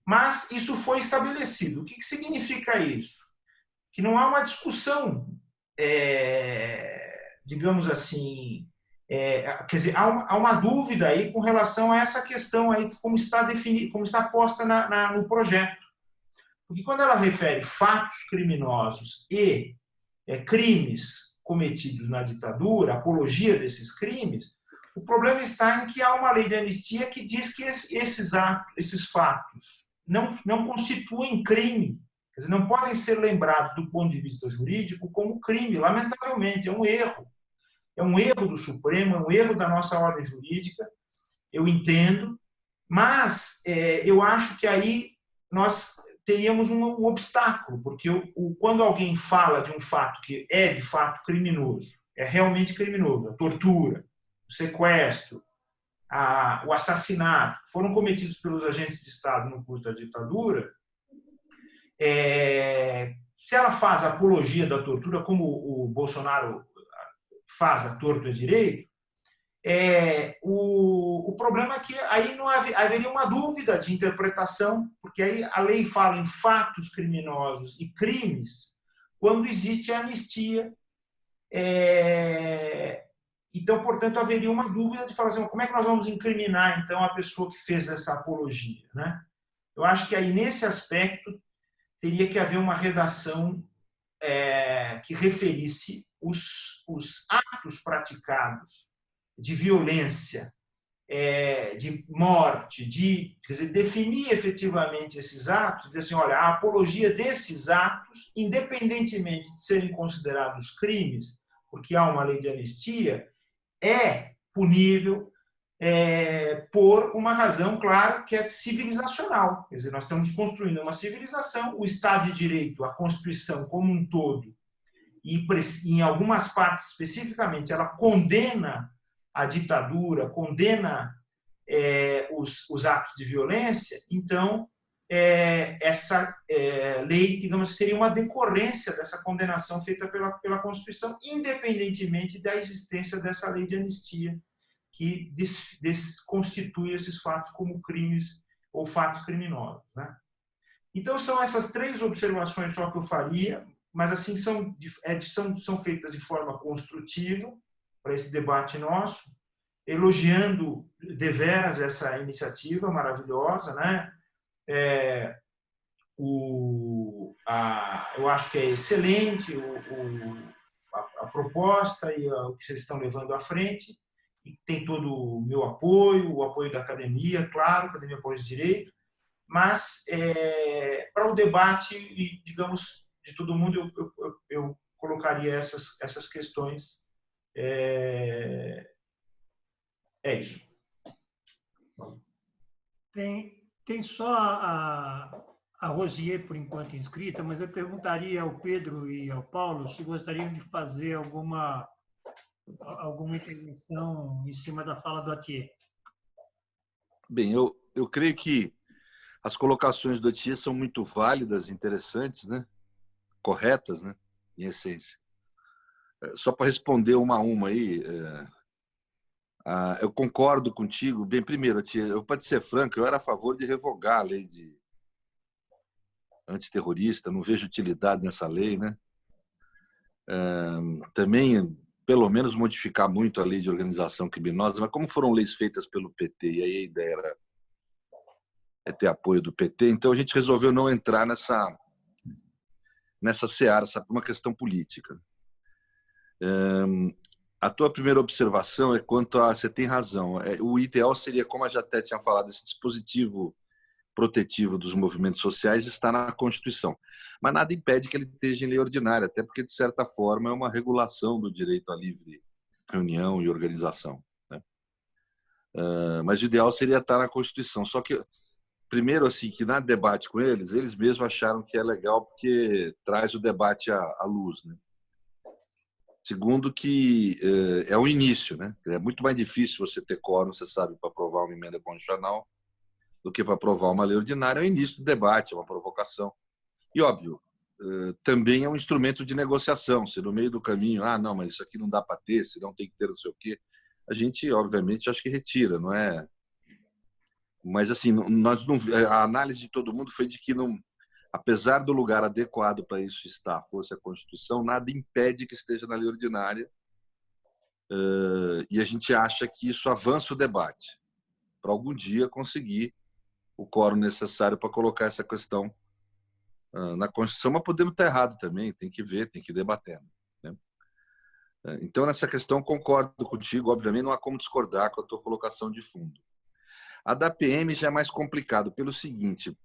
Mas isso foi estabelecido. O que significa isso? Que não há uma discussão, digamos assim, quer dizer, há uma dúvida aí com relação a essa questão aí, como está definida, como está posta no projeto. Porque quando ela refere fatos criminosos e crimes cometidos na ditadura, apologia desses crimes, o problema está em que há uma lei de anistia que diz que esses fatos não constituem crime, quer dizer, não podem ser lembrados do ponto de vista jurídico como crime. Lamentavelmente, é um erro. É um erro do Supremo, é um erro da nossa ordem jurídica, eu entendo, mas eu acho que aí nós teríamos um obstáculo, porque quando alguém fala de um fato que é de fato criminoso, é realmente criminoso, a tortura, o sequestro, o assassinato, foram cometidos pelos agentes de Estado no curso da ditadura, se ela faz apologia da tortura, como o Bolsonaro faz a torto e direito, o problema é que aí não haveria uma dúvida de interpretação, porque aí a lei fala em fatos criminosos e crimes quando existe a anistia. Então, portanto, haveria uma dúvida de falar assim, como é que nós vamos incriminar, então, a pessoa que fez essa apologia, né? Eu acho que aí, nesse aspecto, teria que haver uma redação que referisse os atos praticados de violência, de morte, quer dizer, definir efetivamente esses atos, dizer assim, olha, a apologia desses atos, independentemente de serem considerados crimes, porque há uma lei de anistia, é punível por uma razão, claro, que é civilizacional. Quer dizer, nós estamos construindo uma civilização, o Estado de Direito, a Constituição como um todo, e em algumas partes especificamente, ela condena a ditadura, condena os atos de violência, então essa lei, digamos, seria uma decorrência dessa condenação feita pela Constituição, independentemente da existência dessa lei de anistia, que constitui esses fatos como crimes ou fatos criminosos, né? Então, são essas 3 observações só que eu faria, mas assim são feitas de forma construtiva para esse debate nosso, elogiando deveras essa iniciativa maravilhosa, né? Eu acho que é excelente a proposta e o que vocês estão levando à frente, e tem todo o meu apoio, o apoio da academia, claro, a Academia Paulista de Direito, mas para o debate, digamos, de todo mundo, eu colocaria essas questões. Isso. Tem só a Rosier, por enquanto, inscrita, mas eu perguntaria ao Pedro e ao Paulo se gostariam de fazer alguma intervenção em cima da fala do Atier. Bem, eu creio que as colocações do Atier são muito válidas, interessantes, né? Corretas, né? Em essência. Só para responder uma a uma aí, eu concordo contigo. Bem, primeiro, Atier, para ser franco, eu era a favor de revogar a lei de antiterrorista, não vejo utilidade nessa lei, né? Também, pelo menos, modificar muito a lei de organização criminosa, mas como foram leis feitas pelo PT, e aí a ideia era ter apoio do PT, então a gente resolveu não entrar nessa seara, por uma questão política. A tua primeira observação é quanto a... Você tem razão. O ideal seria, como a Jaté tinha falado, esse dispositivo protetivo dos movimentos sociais está na Constituição. Mas nada impede que ele esteja em lei ordinária, até porque, de certa forma, é uma regulação do direito à livre reunião e organização, né? Mas o ideal seria estar na Constituição. Só que, primeiro, assim, que na debate com eles mesmos acharam que é legal porque traz o debate à luz, né? Segundo, que é o início, né? É muito mais difícil você ter quórum, você sabe, para aprovar uma emenda constitucional do que para aprovar uma lei ordinária. É o início do debate, é uma provocação. E, óbvio, também é um instrumento de negociação. Se no meio do caminho, não, mas isso aqui não dá para ter, se não tem que ter não sei o quê, a gente, obviamente, acho que retira, não é? Mas, assim, a análise de todo mundo foi de que, apesar do lugar adequado para isso estar, fosse a Constituição, nada impede que esteja na lei ordinária, e a gente acha que isso avança o debate, para algum dia conseguir o quórum necessário para colocar essa questão na Constituição, mas podemos estar errado também, tem que ver, tem que ir debatendo, né? Então, nessa questão, concordo contigo, obviamente não há como discordar com a tua colocação de fundo. A da PM já é mais complicado, pelo seguinte: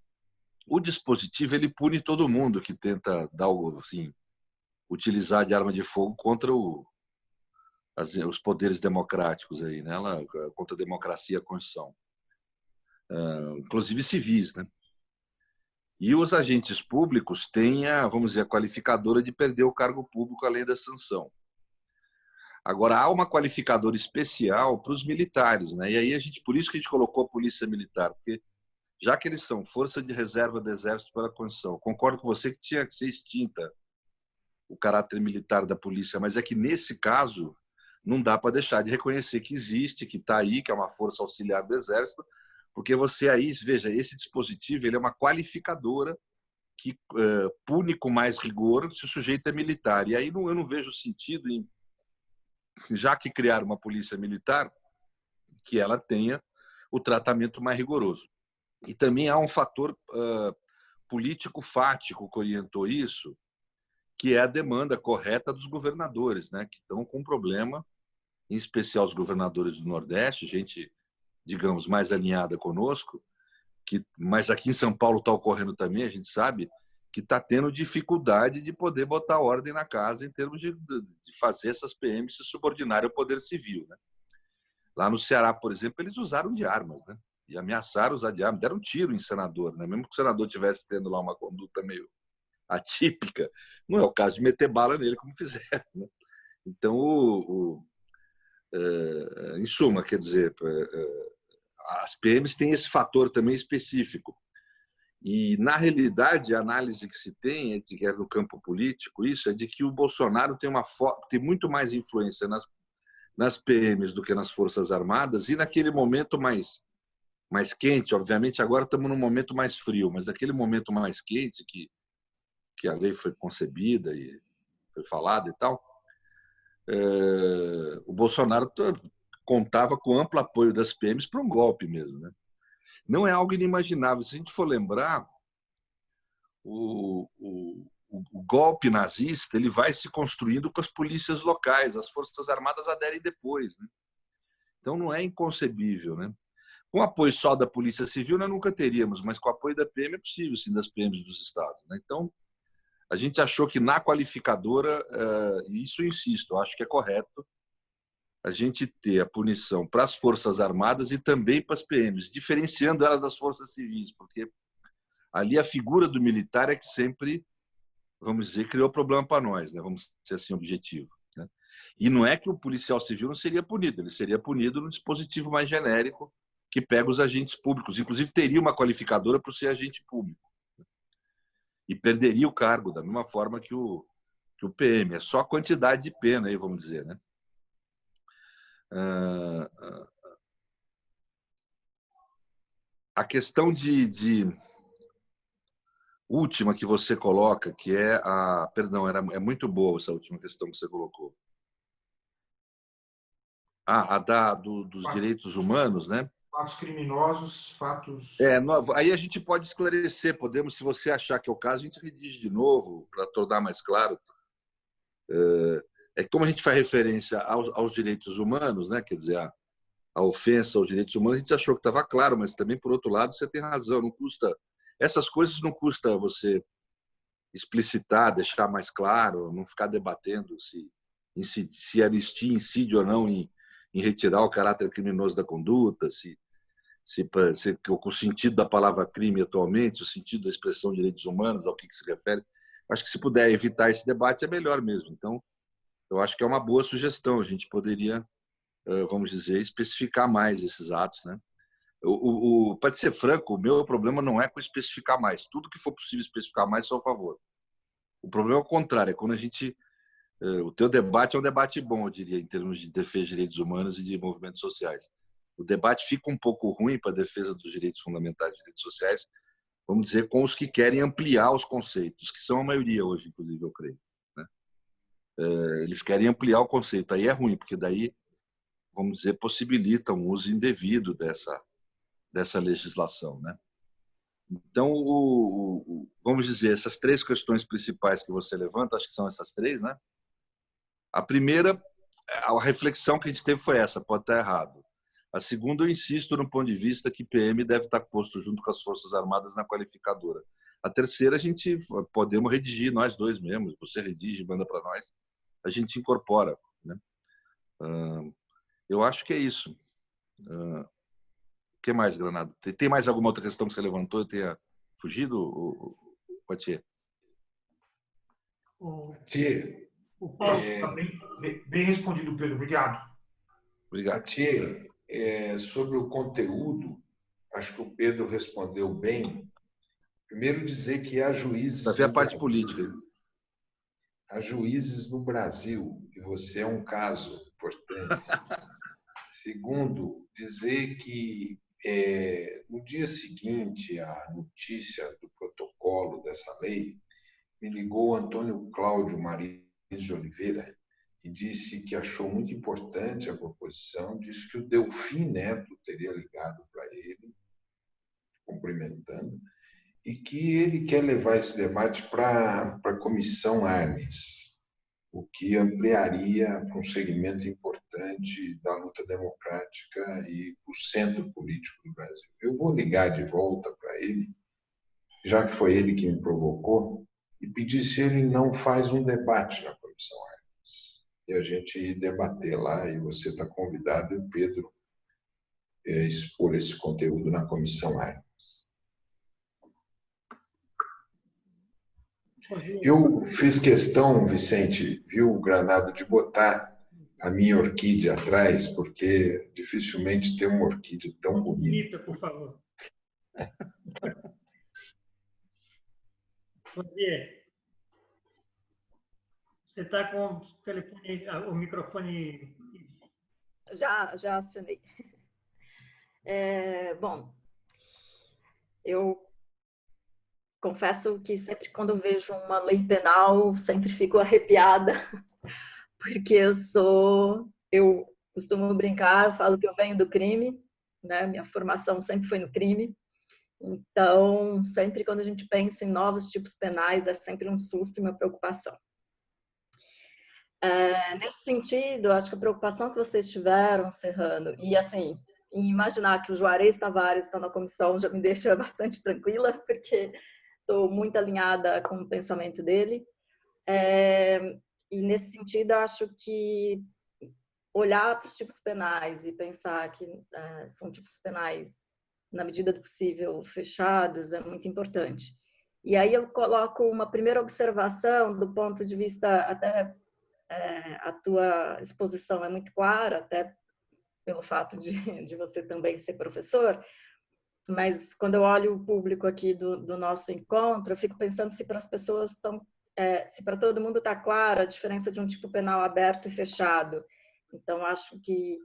o dispositivo ele pune todo mundo que tenta assim, utilizar de arma de fogo contra os poderes democráticos aí, né? Contra a democracia e a Constituição, inclusive civis, né? E os agentes públicos têm vamos dizer, a qualificadora de perder o cargo público além da sanção. Agora, há uma qualificadora especial para os militares, né? E aí por isso que a gente colocou a Polícia Militar, porque já que eles são força de reserva do Exército para a Constituição, concordo com você que tinha que ser extinta o caráter militar da polícia, mas é que nesse caso não dá para deixar de reconhecer que existe, que está aí, que é uma força auxiliar do Exército, porque você aí, veja, esse dispositivo ele é uma qualificadora que pune com mais rigor se o sujeito é militar. E aí eu não vejo sentido em, já que criar uma polícia militar, que ela tenha o tratamento mais rigoroso. E também há um fator político-fático que orientou isso, que é a demanda correta dos governadores, né, que estão com um problema, em especial os governadores do Nordeste, gente, digamos, mais alinhada conosco, mas aqui em São Paulo está ocorrendo também, a gente sabe, que está tendo dificuldade de poder botar ordem na casa em termos de fazer essas PMs se subordinarem ao poder civil, né? Lá no Ceará, por exemplo, eles usaram de armas, né? E ameaçaram usar de armas, deram um tiro em senador, né? Mesmo que o senador estivesse tendo lá uma conduta meio atípica, não é o caso de meter bala nele como fizeram, né? Então, em suma, quer dizer, as PMs têm esse fator também específico. E, na realidade, a análise que se tem, que é no campo político, isso é de que o Bolsonaro tem muito mais influência nas PMs do que nas Forças Armadas, e naquele momento mais quente, obviamente agora estamos num momento mais frio, mas naquele momento mais quente que a lei foi concebida e foi falada e tal, o Bolsonaro contava com amplo apoio das PMs para um golpe mesmo, né? Não é algo inimaginável. Se a gente for lembrar, o golpe nazista ele vai se construindo com as polícias locais, as Forças Armadas aderem depois, né? Então não é inconcebível, né? Com apoio só da Polícia Civil nós nunca teríamos, mas com apoio da PM é possível, sim, das PMs dos estados, né? Então a gente achou que na qualificadora, e isso eu insisto, eu acho que é correto a gente ter a punição para as Forças Armadas e também para as PMs, diferenciando elas das Forças Civis, porque ali a figura do militar é que sempre, vamos dizer, criou problema para nós, né? Vamos ser assim, objetivo, né? E não é que o policial civil não seria punido, ele seria punido no dispositivo mais genérico que pega os agentes públicos, inclusive teria uma qualificadora para ser agente público, né? E perderia o cargo da mesma forma que o PM, é só a quantidade de pena aí, vamos dizer, né? A questão de última que você coloca, que é a... Perdão, é muito boa essa última questão que você colocou. Dos direitos humanos, né? Fatos criminosos, fatos... Aí a gente pode esclarecer, podemos, se você achar que é o caso, a gente redige de novo, para tornar mais claro. Como a gente faz referência aos direitos humanos, né? Quer dizer, a ofensa aos direitos humanos, a gente achou que estava claro, mas também, por outro lado, você tem razão, não custa... Essas coisas não custa você explicitar, deixar mais claro, não ficar debatendo se anistia incide ou não em retirar o caráter criminoso da conduta, se o sentido da palavra crime atualmente, o sentido da expressão direitos humanos, ao que se refere. Acho que se puder evitar esse debate é melhor mesmo. Então, eu acho que é uma boa sugestão. A gente poderia, vamos dizer, especificar mais esses atos, né? Para ser franco, o meu problema não é com especificar mais. Tudo que for possível especificar mais, sou a favor. O problema é o contrário, é quando a gente... O teu debate é um debate bom, eu diria, em termos de defesa de direitos humanos e de movimentos sociais. O debate fica um pouco ruim para a defesa dos direitos fundamentais e direitos sociais, vamos dizer, com os que querem ampliar os conceitos, que são a maioria hoje, inclusive, eu creio, né? Eles querem ampliar o conceito. Aí é ruim, porque daí, vamos dizer, possibilita um uso indevido dessa legislação, né? Então, vamos dizer, essas três questões principais que você levanta, acho que são essas três, né? A primeira, a reflexão que a gente teve foi essa, pode estar errado. A segunda, eu insisto no ponto de vista que PM deve estar posto junto com as Forças Armadas na qualificadora. A terceira, a gente podemos redigir, nós dois mesmos, você redige, manda para nós, a gente incorpora, né? Eu acho que é isso. O que mais, Granado? Tem mais alguma outra questão que você levantou e tenha fugido, Poitier? Tia, O Paulo, Tá bem respondido, Pedro. Obrigado. Obrigado. Tia, sobre o conteúdo, acho que o Pedro respondeu bem. Primeiro, dizer que há juízes. Vai ver a parte política. Há juízes no Brasil, e você é um caso importante. Segundo, dizer que no dia seguinte à notícia do protocolo dessa lei, me ligou o Antônio Cláudio Mariz de Oliveira e disse que achou muito importante a proposição, disse que o Delfim Neto teria ligado para ele, cumprimentando, e que ele quer levar esse debate para a Comissão Arnes, o que ampliaria para um segmento importante da luta democrática e o centro político do Brasil. Eu vou ligar de volta para ele, já que foi ele que me provocou, e pedir se ele não faz um debate na Comissão Arnes. E a gente ir debater lá, e você está convidado, e o Pedro expor esse conteúdo na Comissão Arnes. Eu fiz questão, Vicente, viu, Granado, de botar a minha orquídea atrás, porque dificilmente tem uma orquídea tão bonita. Bonita, por favor. Rosier, você está com o telefone, o microfone... Já acionei. Bom, eu confesso que sempre quando eu vejo uma lei penal, sempre fico arrepiada, porque eu costumo brincar, eu falo que eu venho do crime, né? Minha formação sempre foi no crime. Então, sempre quando a gente pensa em novos tipos penais, é sempre um susto e uma preocupação. Nesse sentido, acho que a preocupação que vocês tiveram, Serrano, e assim, em imaginar que o Juarez Tavares está na comissão já me deixa bastante tranquila, porque estou muito alinhada com o pensamento dele. E nesse sentido, acho que olhar para os tipos penais e pensar que são tipos penais, na medida do possível, fechados, é muito importante. E aí eu coloco uma primeira observação do ponto de vista, até a tua exposição é muito clara, até pelo fato de você também ser professor, mas quando eu olho o público aqui do nosso encontro, eu fico pensando se para as pessoas se para todo mundo está clara a diferença de um tipo penal aberto e fechado. Então, acho que,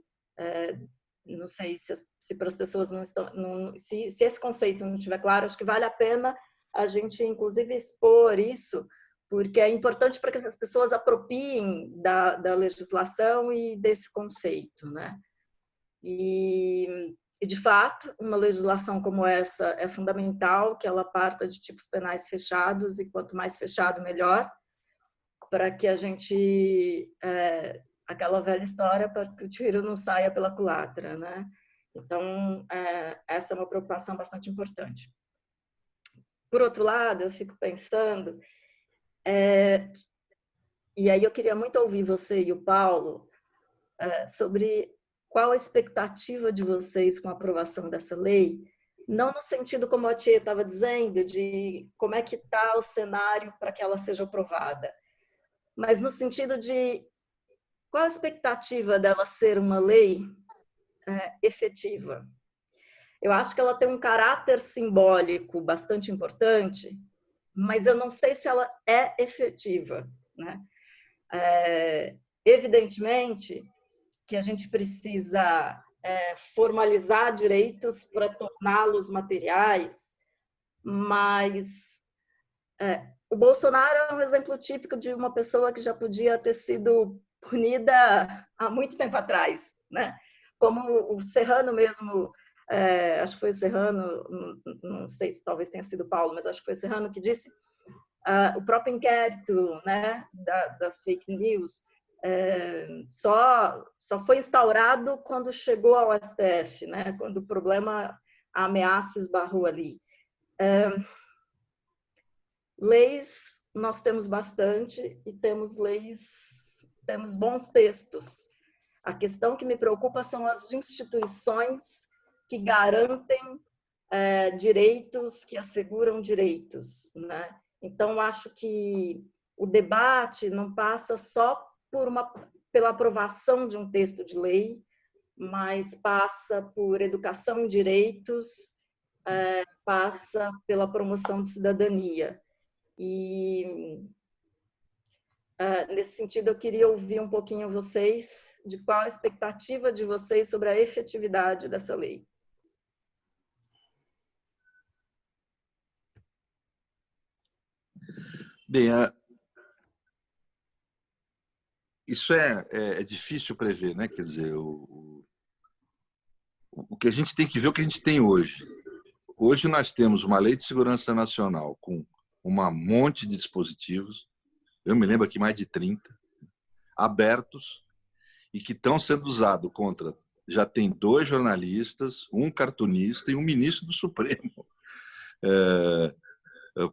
não sei se para as pessoas não estão... se esse conceito não estiver claro, acho que vale a pena a gente, inclusive, expor isso, porque é importante para que as pessoas apropriem da legislação e desse conceito, né? E, de fato, uma legislação como essa é fundamental que ela parta de tipos penais fechados, e quanto mais fechado, melhor, para que a gente... aquela velha história para que o tiro não saia pela culatra, né? Então, essa é uma preocupação bastante importante. Por outro lado, eu fico pensando, e aí eu queria muito ouvir você e o Paulo sobre qual a expectativa de vocês com a aprovação dessa lei, não no sentido, como a Tia estava dizendo, de como é que está o cenário para que ela seja aprovada, mas no sentido de qual a expectativa dela ser uma lei efetiva. Eu acho que ela tem um caráter simbólico bastante importante, mas eu não sei se ela é efetiva, né? Evidentemente que a gente precisa formalizar direitos para torná-los materiais, mas o Bolsonaro é um exemplo típico de uma pessoa que já podia ter sido punida há muito tempo atrás, né? Como o Serrano mesmo, acho que foi o Serrano, não sei se talvez tenha sido o Paulo, mas acho que foi o Serrano que disse, o próprio inquérito, né, das fake news só foi instaurado quando chegou ao STF, né? Quando o problema, a ameaça esbarrou ali. Leis nós temos bastante e temos leis, temos bons textos. A questão que me preocupa são as instituições que garantem direitos, que asseguram direitos, né? Então, acho que o debate não passa só pela aprovação de um texto de lei, mas passa por educação em direitos, passa pela promoção de cidadania. E, nesse sentido, eu queria ouvir um pouquinho vocês de qual a expectativa de vocês sobre a efetividade dessa lei. Bem, isso é difícil prever, né? Quer dizer, o que a gente tem que ver é o que a gente tem hoje. Hoje nós temos uma lei de segurança nacional com um monte de dispositivos, eu me lembro aqui mais de 30, abertos, e que estão sendo usados contra... Já tem 2 jornalistas, um cartunista e um ministro do Supremo.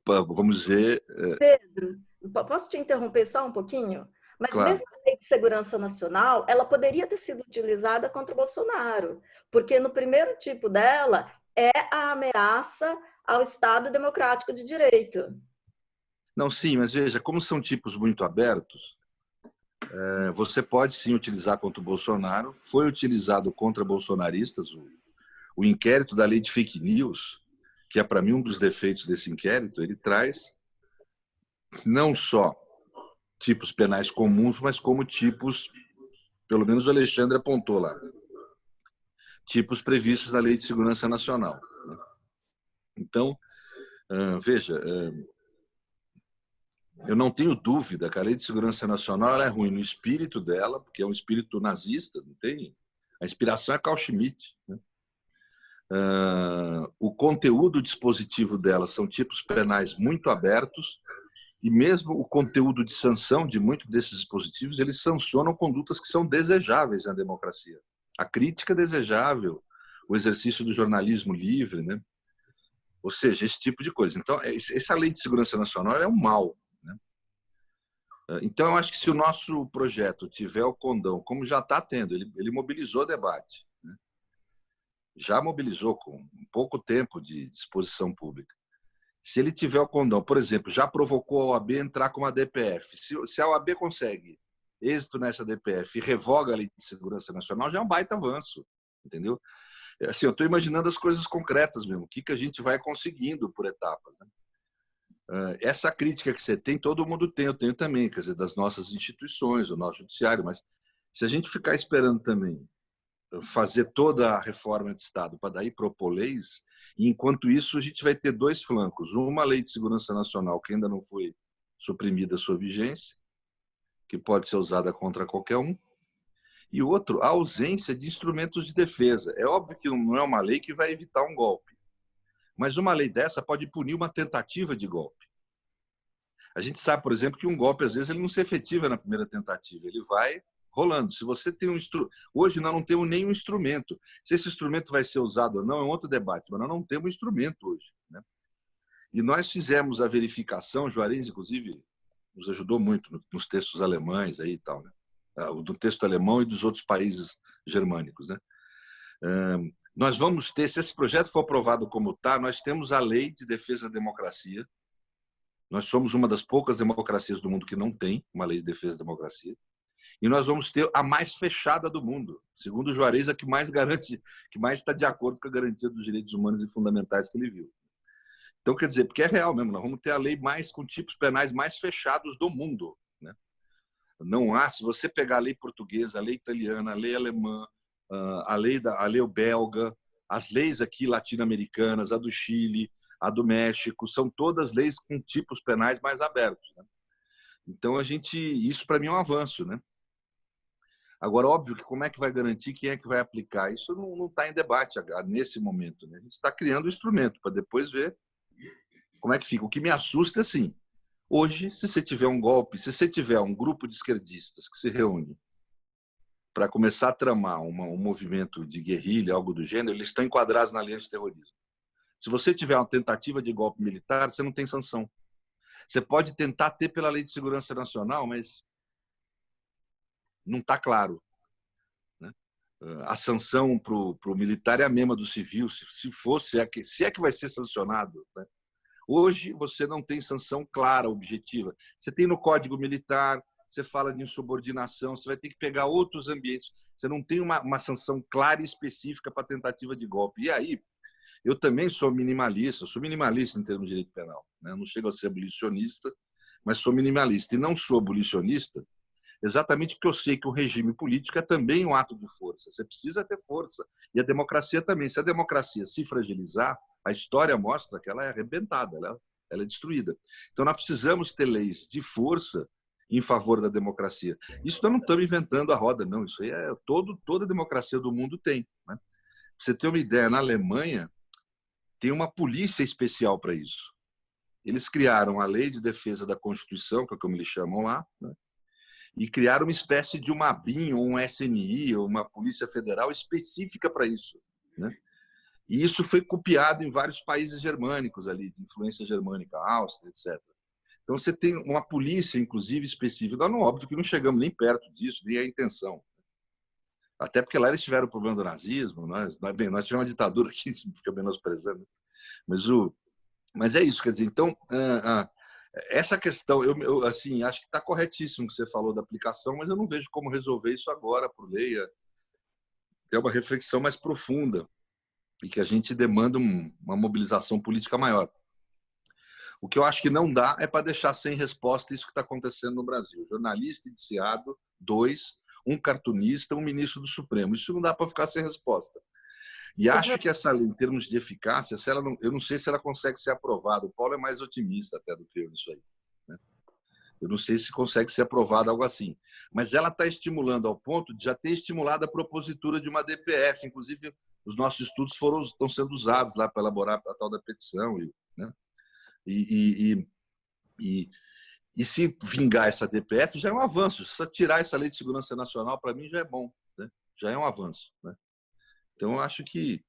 Vamos dizer... Pedro, posso te interromper só um pouquinho? Mas claro. Mesmo a lei de segurança nacional, ela poderia ter sido utilizada contra o Bolsonaro, porque no primeiro tipo dela é a ameaça ao Estado democrático de direito. Não, sim, mas veja, como são tipos muito abertos, Você pode sim utilizar contra o Bolsonaro. Foi utilizado contra bolsonaristas. O inquérito da lei de fake news, que é para mim um dos defeitos desse inquérito, ele traz não só tipos penais comuns, mas como tipos, pelo menos o Alexandre apontou lá, tipos previstos na Lei de Segurança Nacional. Então, veja, eu não tenho dúvida que a Lei de Segurança Nacional ela é ruim no espírito dela, porque é um espírito nazista, não tem? A inspiração é Carl Schmitt, né? O conteúdo dispositivo dela são tipos penais muito abertos, e mesmo o conteúdo de sanção de muitos desses dispositivos, eles sancionam condutas que são desejáveis na democracia. A crítica é desejável, o exercício do jornalismo livre, né? Ou seja, esse tipo de coisa. Então, essa Lei de Segurança Nacional é um mal, né? Então, eu acho que se o nosso projeto tiver o condão, como já está tendo, ele mobilizou debate, né? Já mobilizou com pouco tempo de disposição pública. Se ele tiver o condão, por exemplo, já provocou a OAB entrar com uma DPF. Se a OAB consegue êxito nessa DPF e revoga a Lei de Segurança Nacional, já é um baita avanço, entendeu? Assim, eu estou imaginando as coisas concretas mesmo, o que a gente vai conseguindo por etapas, né? Essa crítica que você tem, todo mundo tem, eu tenho também, quer dizer, das nossas instituições, do nosso judiciário, mas se a gente ficar esperando também fazer toda a reforma de Estado para daí propor leis, e enquanto isso a gente vai ter dois flancos. Uma lei de segurança nacional que ainda não foi suprimida a sua vigência, que pode ser usada contra qualquer um, e outro, a ausência de instrumentos de defesa. É óbvio que não é uma lei que vai evitar um golpe, mas uma lei dessa pode punir uma tentativa de golpe. A gente sabe, por exemplo, que um golpe, às vezes, ele não se efetiva na primeira tentativa, ele vai rolando. Se você tem um instrumento... Hoje nós não temos nenhum instrumento. Se esse instrumento vai ser usado ou não é um outro debate, mas nós não temos instrumento hoje, né? E nós fizemos a verificação, o Juarez, inclusive, nos ajudou muito nos textos alemães aí e tal, né? Do texto alemão e dos outros países germânicos, né? Nós vamos ter, se esse projeto for aprovado como está, nós temos a Lei de Defesa da Democracia. Nós somos uma das poucas democracias do mundo que não tem uma lei de defesa da democracia. E nós vamos ter a mais fechada do mundo, segundo o Juarez, a que mais garante, que mais está de acordo com a garantia dos direitos humanos e fundamentais que ele viu. Então, quer dizer, porque é real mesmo, nós vamos ter a lei mais com tipos penais mais fechados do mundo, né? Não há, se você pegar a lei portuguesa, a lei italiana, a lei alemã, a lei belga, as leis aqui latino-americanas, a do Chile, a do México, são todas leis com tipos penais mais abertos, né? Então, isso para mim é um avanço, né? Agora, óbvio que como é que vai garantir quem é que vai aplicar? Isso não está em debate nesse momento, né? A gente está criando o instrumento para depois ver como é que fica. O que me assusta é assim, hoje, se você tiver um golpe, se você tiver um grupo de esquerdistas que se reúne para começar a tramar um movimento de guerrilha, algo do gênero, eles estão enquadrados na lei antiterrorismo. Se você tiver uma tentativa de golpe militar, você não tem sanção. Você pode tentar ter pela Lei de Segurança Nacional, mas não está claro, né? A sanção para o militar é a mesma do civil, se é que vai ser sancionado, né? Hoje você não tem sanção clara, objetiva. Você tem no Código Militar, você fala de insubordinação, você vai ter que pegar outros ambientes. Você não tem uma sanção clara e específica para tentativa de golpe. E aí, eu também sou minimalista em termos de direito penal, né? Eu não chego a ser abolicionista, mas sou minimalista. E não sou abolicionista exatamente porque eu sei que o regime político é também um ato de força. Você precisa ter força. E a democracia também. Se a democracia se fragilizar, a história mostra que ela é arrebentada, ela é destruída. Então, nós precisamos ter leis de força em favor da democracia. Isso nós não estamos inventando a roda, não. Isso aí toda democracia do mundo tem, né? Pra você ter uma ideia, na Alemanha tem uma polícia especial para isso. Eles criaram a Lei de Defesa da Constituição, que é como eles chamam lá, né? E criaram uma espécie de uma BIM, ou um SNI, ou uma Polícia Federal específica para isso, né? E isso foi copiado em vários países germânicos ali, de influência germânica, Áustria, etc. Então você tem uma polícia, inclusive, específica. Nós, não, óbvio que não chegamos nem perto disso, nem a intenção. Até porque lá eles tiveram o problema do nazismo, nós tivemos uma ditadura aqui, fica menosprezando. Mas é isso, quer dizer, então Essa questão, assim, acho que está corretíssimo o que você falou da aplicação, mas eu não vejo como resolver isso agora por lei. É uma reflexão mais profunda e que a gente demanda uma mobilização política maior. O que eu acho que não dá é para deixar sem resposta isso que está acontecendo no Brasil. Jornalista indiciado, 2, um cartunista, um ministro do Supremo. Isso não dá para ficar sem resposta. E acho que essa lei, em termos de eficácia, se ela não, eu não sei se ela consegue ser aprovada. O Paulo é mais otimista até do que eu nisso aí, né? Eu não sei se consegue ser aprovada algo assim. Mas ela está estimulando ao ponto de já ter estimulado a propositura de uma DPF. Inclusive, os nossos estudos estão sendo usados lá para elaborar a tal da petição, né? E se vingar essa DPF, já é um avanço. Se tirar essa Lei de Segurança Nacional, para mim, já é bom, né? Já é um avanço, né? Então, eu acho que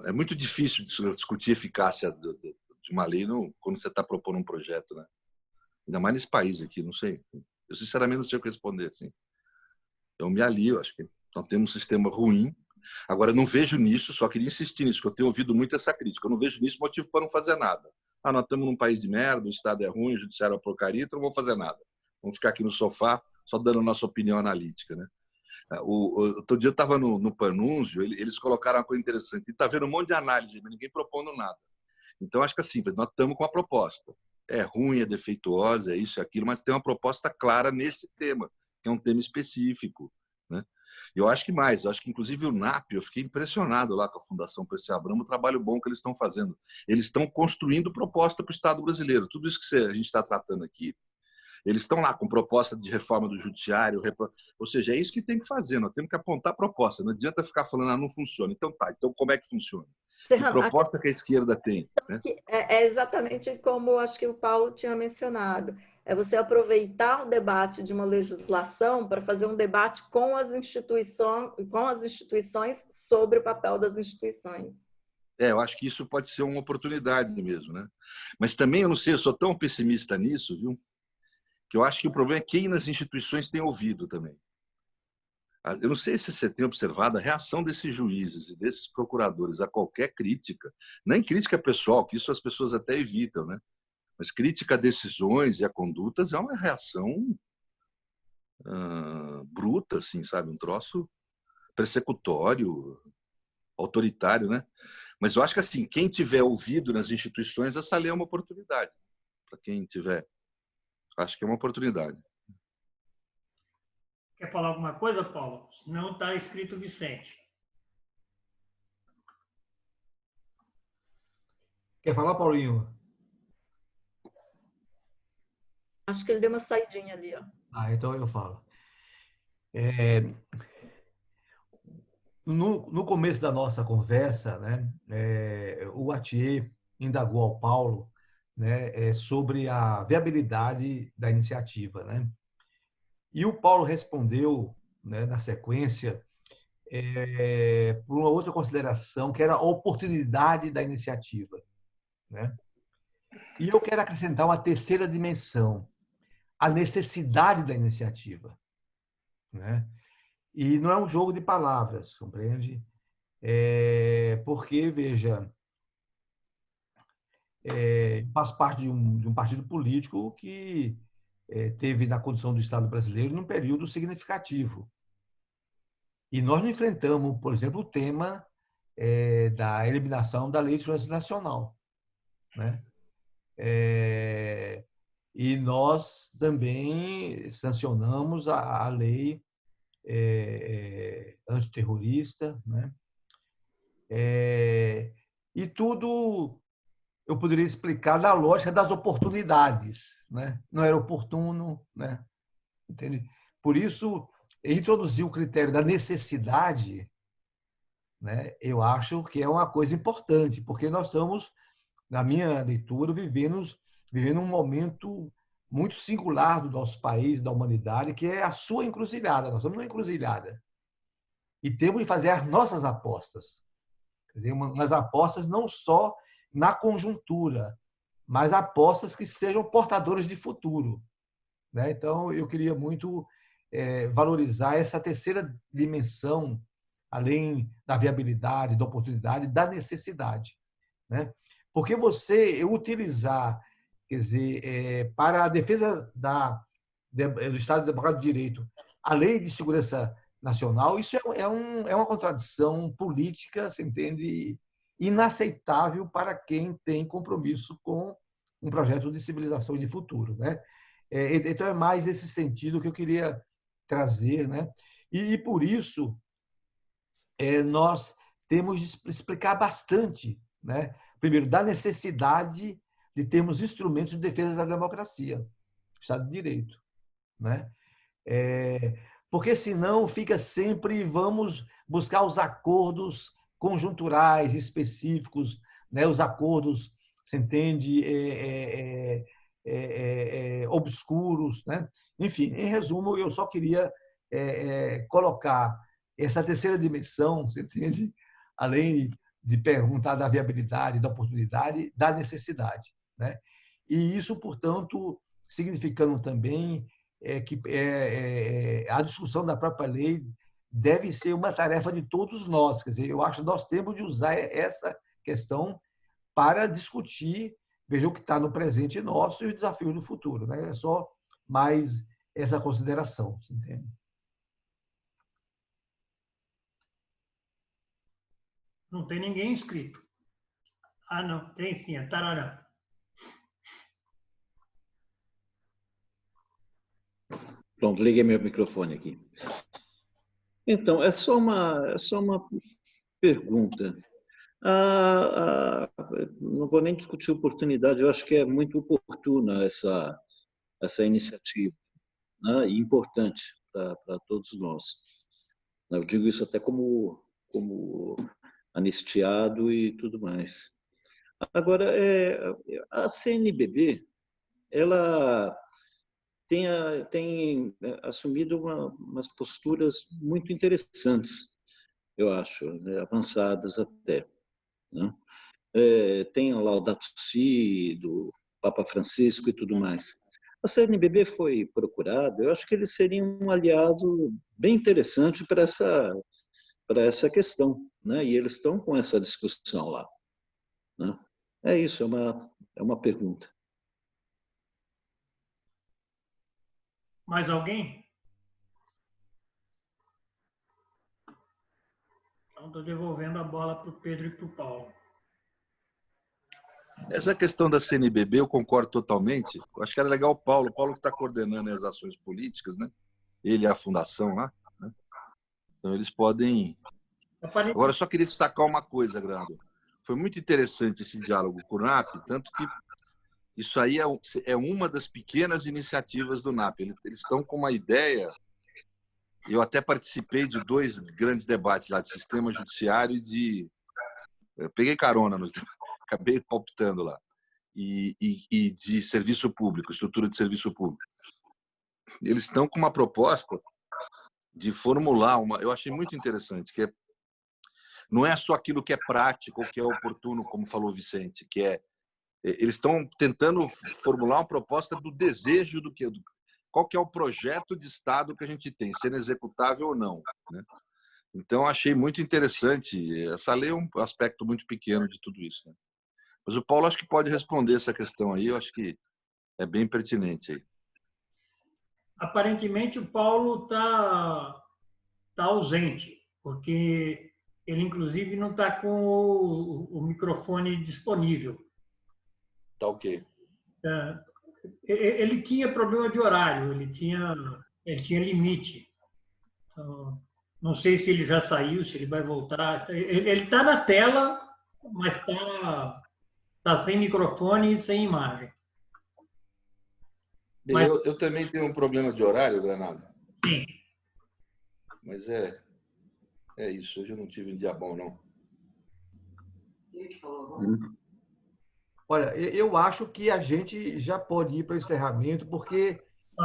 é muito difícil discutir a eficácia de uma lei quando você está propondo um projeto, né? Ainda mais nesse país aqui, não sei. Eu, sinceramente, não sei o que responder. Assim. Eu me alio, acho que nós temos um sistema ruim. Agora, eu não vejo nisso, só queria insistir nisso, porque eu tenho ouvido muito essa crítica. Eu não vejo nisso motivo para não fazer nada. Nós estamos num país de merda, o Estado é ruim, o Judiciário é uma porcaria, então não vamos fazer nada. Vamos ficar aqui no sofá, só dando a nossa opinião analítica, né? Outro dia eu estava no Panunzio, eles colocaram uma coisa interessante. E está vendo um monte de análise, mas ninguém propondo nada. Então, acho que assim, nós estamos com uma proposta. É ruim, é defeituosa, é isso, é aquilo, mas tem uma proposta clara nesse tema, que é um tema específico, né? E eu acho que mais, eu acho que inclusive o NAP, eu fiquei impressionado lá com a Fundação Perseu Abramo, o trabalho bom que eles estão fazendo. Eles estão construindo proposta para o Estado brasileiro. Tudo isso que a gente está tratando aqui, eles estão lá com proposta de reforma do judiciário, ou seja, é isso que tem que fazer, nós temos que apontar a proposta, não adianta ficar falando, não funciona. Então tá, então como é que funciona? Serrano, que proposta que a esquerda tem? Né? É exatamente como acho que o Paulo tinha mencionado, é você aproveitar o debate de uma legislação para fazer um debate com as instituições sobre o papel das instituições. Eu acho que isso pode ser uma oportunidade mesmo, né? Mas também, eu não sei, eu sou tão pessimista nisso, viu? Que eu acho que o problema é quem nas instituições tem ouvido também. Eu não sei se você tem observado a reação desses juízes e desses procuradores a qualquer crítica, nem crítica pessoal, que isso as pessoas até evitam, né? Mas crítica a decisões e a condutas é uma reação bruta, assim, sabe? Um troço persecutório, autoritário, né? Mas eu acho que, assim, quem tiver ouvido nas instituições, essa lei é uma oportunidade. Para quem tiver, acho que é uma oportunidade. Quer falar alguma coisa, Paulo? Não está escrito Vicente. Quer falar, Paulinho? Acho que ele deu uma saidinha ali, ó. Então eu falo. No começo da nossa conversa, né, o Atier indagou ao Paulo, né, sobre a viabilidade da iniciativa, né? E o Paulo respondeu, né, na sequência, por uma outra consideração, que era a oportunidade da iniciativa, né? E eu quero acrescentar uma terceira dimensão, a necessidade da iniciativa, né? E não é um jogo de palavras, compreende? Porque, veja, faço parte de um partido político que teve na condição do Estado brasileiro num período significativo. E nós não enfrentamos, por exemplo, o tema da eliminação da Lei de Segurança Nacional, né? E nós também sancionamos a lei antiterrorista, né? E tudo eu poderia explicar na lógica das oportunidades, né? Não era oportuno, né? Entende? Por isso, introduzir o critério da necessidade, né? Eu acho que é uma coisa importante, porque nós estamos, na minha leitura, vivendo um momento muito singular do nosso país, da humanidade, que é a sua encruzilhada. Nós estamos numa encruzilhada. E temos de fazer as nossas apostas. Quer dizer, umas apostas não só na conjuntura, mas apostas que sejam portadoras de futuro, né? Então, eu queria muito valorizar essa terceira dimensão, além da viabilidade, da oportunidade, da necessidade, né? Porque você utilizar quer dizer, para a defesa do Estado Democrático de Direito, a Lei de Segurança Nacional, isso é uma contradição política, se entende, inaceitável para quem tem compromisso com um projeto de civilização e de futuro, né? Então, é mais esse sentido que eu queria trazer, né? E por isso, nós temos de explicar bastante, né? Primeiro, da necessidade de termos instrumentos de defesa da democracia, do Estado de Direito, né? Porque senão fica sempre, vamos buscar os acordos conjunturais específicos, né? Os acordos, se entende, obscuros, né? Enfim, em resumo, eu só queria colocar essa terceira dimensão, você entende, além de perguntar da viabilidade, da oportunidade, da necessidade, né? E isso, portanto, significando também que a discussão da própria lei deve ser uma tarefa de todos nós. Quer dizer, eu acho que nós temos de usar essa questão para discutir, veja o que está no presente nosso e os desafios do futuro, né? É só mais essa consideração, você entende? Não tem ninguém inscrito. Ah, não, tem sim, é Tarará. Pronto, liguei meu microfone aqui. Então, é só uma pergunta. Não vou nem discutir oportunidade, eu acho que é muito oportuna essa iniciativa, né? E importante para todos nós. Eu digo isso até como anistiado e tudo mais. Agora, a CNBB, ela tem assumido umas posturas muito interessantes, eu acho, né? Avançadas até, né? Tem a Laudato Si, do Papa Francisco e tudo mais. A CNBB foi procurada, eu acho que eles seriam um aliado bem interessante para essa questão, né? E eles estão com essa discussão lá, né? É isso, é uma pergunta. Mais alguém? Então, estou devolvendo a bola para o Pedro e para o Paulo. Essa questão da CNBB, eu concordo totalmente. Eu acho que era legal o Paulo que está coordenando as ações políticas, né? Ele é a fundação lá, né? Então, eles podem... Agora, eu só queria destacar uma coisa, Grando. Foi muito interessante esse diálogo com o NAP, tanto que isso aí é uma das pequenas iniciativas do NAP. Eles estão com uma ideia... Eu até participei de 2 grandes debates lá, de sistema judiciário e de... Eu peguei carona nos debates. Acabei palpitando lá, e de serviço público, estrutura de serviço público. Eles estão com uma proposta de formular eu achei muito interessante, que não é só aquilo que é prático ou que é oportuno, como falou o Vicente, eles estão tentando formular uma proposta do desejo qual que é o projeto de Estado que a gente tem, sendo executável ou não, né? Então, achei muito interessante. Essa lei é um aspecto muito pequeno de tudo isso, né? Mas o Paulo acho que pode responder essa questão aí, eu acho que é bem pertinente aí. Aparentemente, o Paulo está ausente, porque ele, inclusive, não está com o microfone disponível. Tá ok. Ele tinha problema de horário, ele tinha limite. Então, não sei se ele já saiu, se ele vai voltar. Ele está na tela, mas está sem microfone e sem imagem. Bem, eu também tenho um problema de horário, Granado. Sim. Mas é isso. Hoje eu não tive um dia bom, não. Olha, eu acho que a gente já pode ir para o encerramento, porque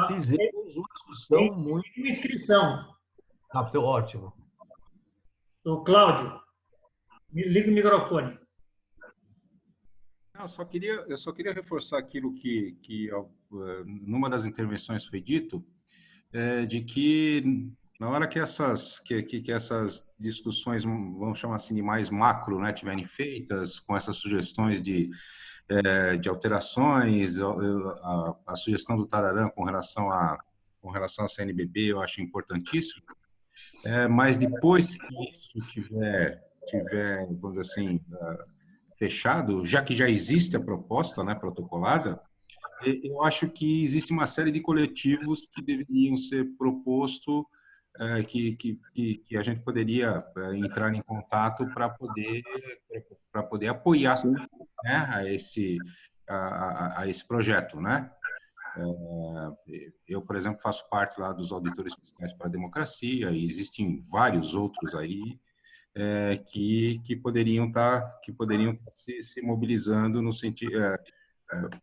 fizemos uma discussão muito... Tem uma inscrição. Ótimo. O Cláudio, liga o microfone. Eu só queria reforçar aquilo que numa das intervenções foi dito, de que na hora que essas discussões, vamos chamar assim, de mais macro, né, tiverem feitas, com essas sugestões de de alterações, a sugestão do Tararã com relação à CNBB eu acho importantíssimo, mas depois que isso tiver, vamos dizer assim, fechado, já que já existe a proposta, né, protocolada, eu acho que existe uma série de coletivos que deveriam ser proposto, que a gente poderia entrar em contato para poder apoiar, né, a esse projeto, né? Eu, por exemplo, faço parte lá dos auditores fiscais para a democracia, e existem vários outros aí que poderiam estar se mobilizando no sentido,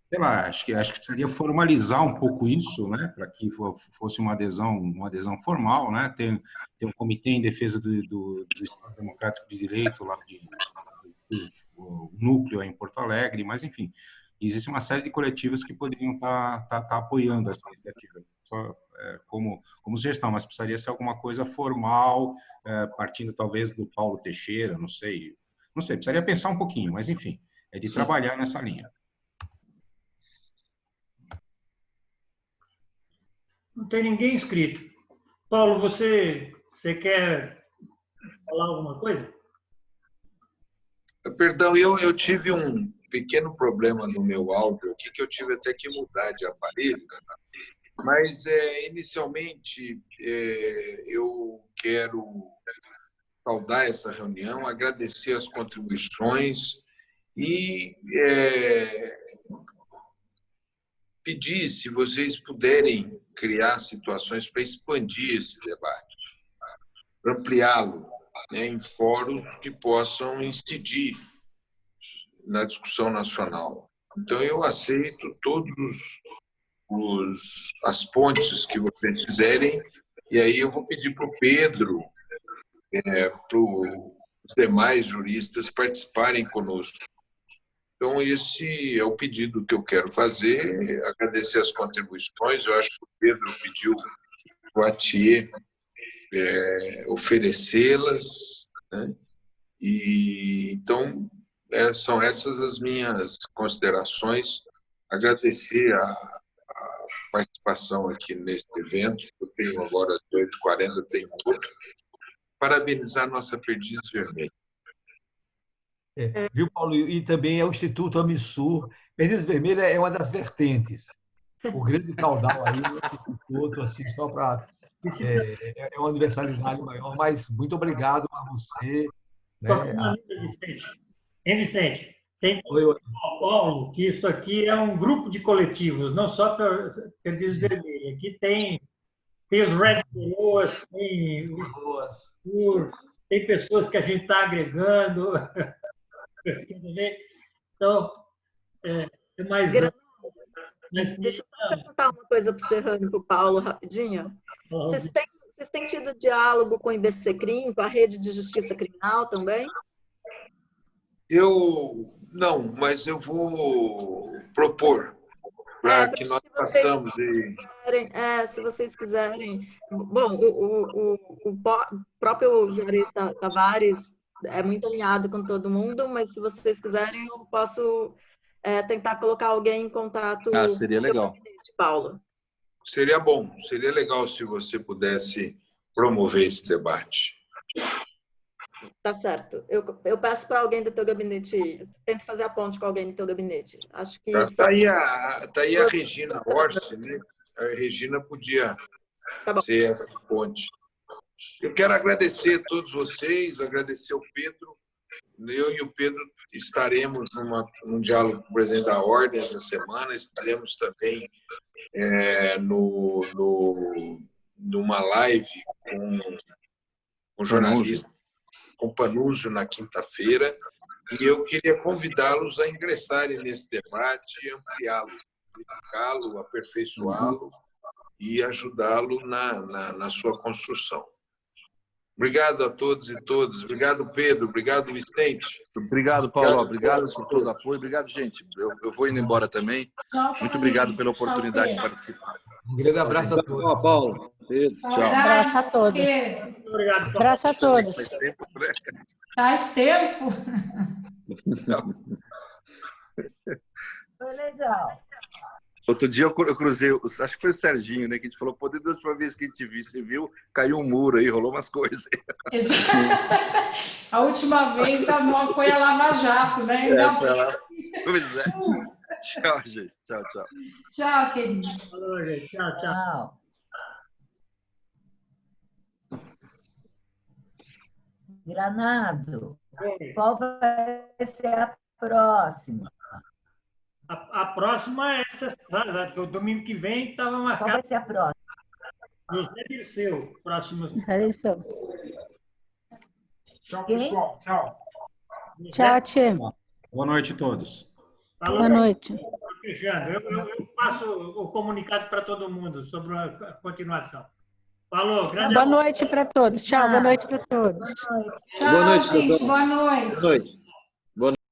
sei lá, acho que precisaria formalizar um pouco isso, né, para que fosse uma adesão formal, né, tem um comitê em defesa do Estado Democrático de Direito lá o núcleo é em Porto Alegre, mas enfim, existe uma série de coletivos que poderiam estar apoiando essa iniciativa, só como sugestão, mas precisaria ser alguma coisa formal, partindo talvez do Paulo Teixeira, não sei, precisaria pensar um pouquinho, mas enfim, é de trabalhar nessa linha. Não tem ninguém inscrito. Paulo, você quer falar alguma coisa? Perdão, eu tive um pequeno problema no meu áudio aqui, que eu tive até que mudar de aparelho, mas inicialmente eu quero saudar essa reunião, agradecer as contribuições e pedir se vocês puderem criar situações para expandir esse debate, para ampliá-lo, né, em fóruns que possam incidir na discussão nacional. Então, eu aceito todos as pontes que vocês fizerem, e aí eu vou pedir para o Pedro, para os demais juristas participarem conosco. Então, esse é o pedido que eu quero fazer, agradecer as contribuições. Eu acho que o Pedro pediu para o Atier oferecê-las, né? E então são essas as minhas considerações. Agradecer a participação aqui nesse evento. Eu tenho agora às 8h40, tenho outro. Parabenizar a nossa Perdiz Vermelha. Viu, Paulo? E também é o Instituto Amissur. Perdiz Vermelha é uma das vertentes. O grande caudal aí é o Instituto, assim, só para... É uma universalidade maior, mas muito obrigado a você. Né? Vicente. Vicente, tem Paulo, que isso aqui é um grupo de coletivos, não só Perdiz Vermelha. Aqui tem os Red Coroas, tem pessoas que a gente está agregando. Então, é mais... Deixa eu só perguntar uma coisa para o Serrano e para o Paulo, rapidinho. Vocês têm tido diálogo com o IBCCRIM, com a Rede de Justiça Criminal também? Eu não, mas eu vou propor para que nós façamos. Se vocês quiserem. Bom, o próprio Juarez Tavares é muito alinhado com todo mundo, mas se vocês quiserem, eu posso tentar colocar alguém em contato. Seria legal. Paulo. Seria bom, seria legal se você pudesse promover esse debate. Tá certo. Eu peço para alguém do teu gabinete, tento fazer a ponte com alguém do teu gabinete. Acho que tá aí a Regina Orsi, né? A Regina podia ser essa ponte. Eu quero agradecer a todos vocês, agradecer ao Pedro. Eu e o Pedro estaremos num diálogo com o presidente da Ordem essa semana, estaremos também numa live com jornalista, com Panúzio na quinta-feira, e eu queria convidá-los a ingressarem nesse debate, ampliá-lo, criticá-lo, aperfeiçoá-lo e ajudá-lo na sua construção. Obrigado a todos e todas. Obrigado, Pedro. Obrigado, Vicente. Obrigado, Paulo. Obrigado por todo o apoio. Obrigado, gente. Eu vou indo embora também. Muito obrigado pela oportunidade de participar. Um grande abraço a todos. Tchau, Paulo. Pedro. Tchau. Um abraço a todos. Obrigado, Paulo. Abraço a todos. Faz tempo, né? Faz tempo. Foi legal. Outro dia eu cruzei, acho que foi o Serginho, né, que a gente falou, pô, da última vez que a gente se viu, caiu um muro aí, rolou umas coisas. A última vez foi a Lava Jato, né? Ainda foi lá. Pois é. Tchau, gente. Tchau, tchau. Tchau, querido. Falou, gente. Tchau, tchau. Granado, qual vai ser a próxima? A próxima é essa, do domingo que vem, estava marcado. Qual vai ser a próxima? José Dirceu, próximo. Tchau, pessoal. Tchau. Tchau, Tchê. Boa noite a todos. Falou, Boa noite. Eu passo o comunicado para todo mundo sobre a continuação. Falou, grande Boa noite para todos. Tchau, boa noite para todos. Tchau, gente. Boa noite. Boa noite.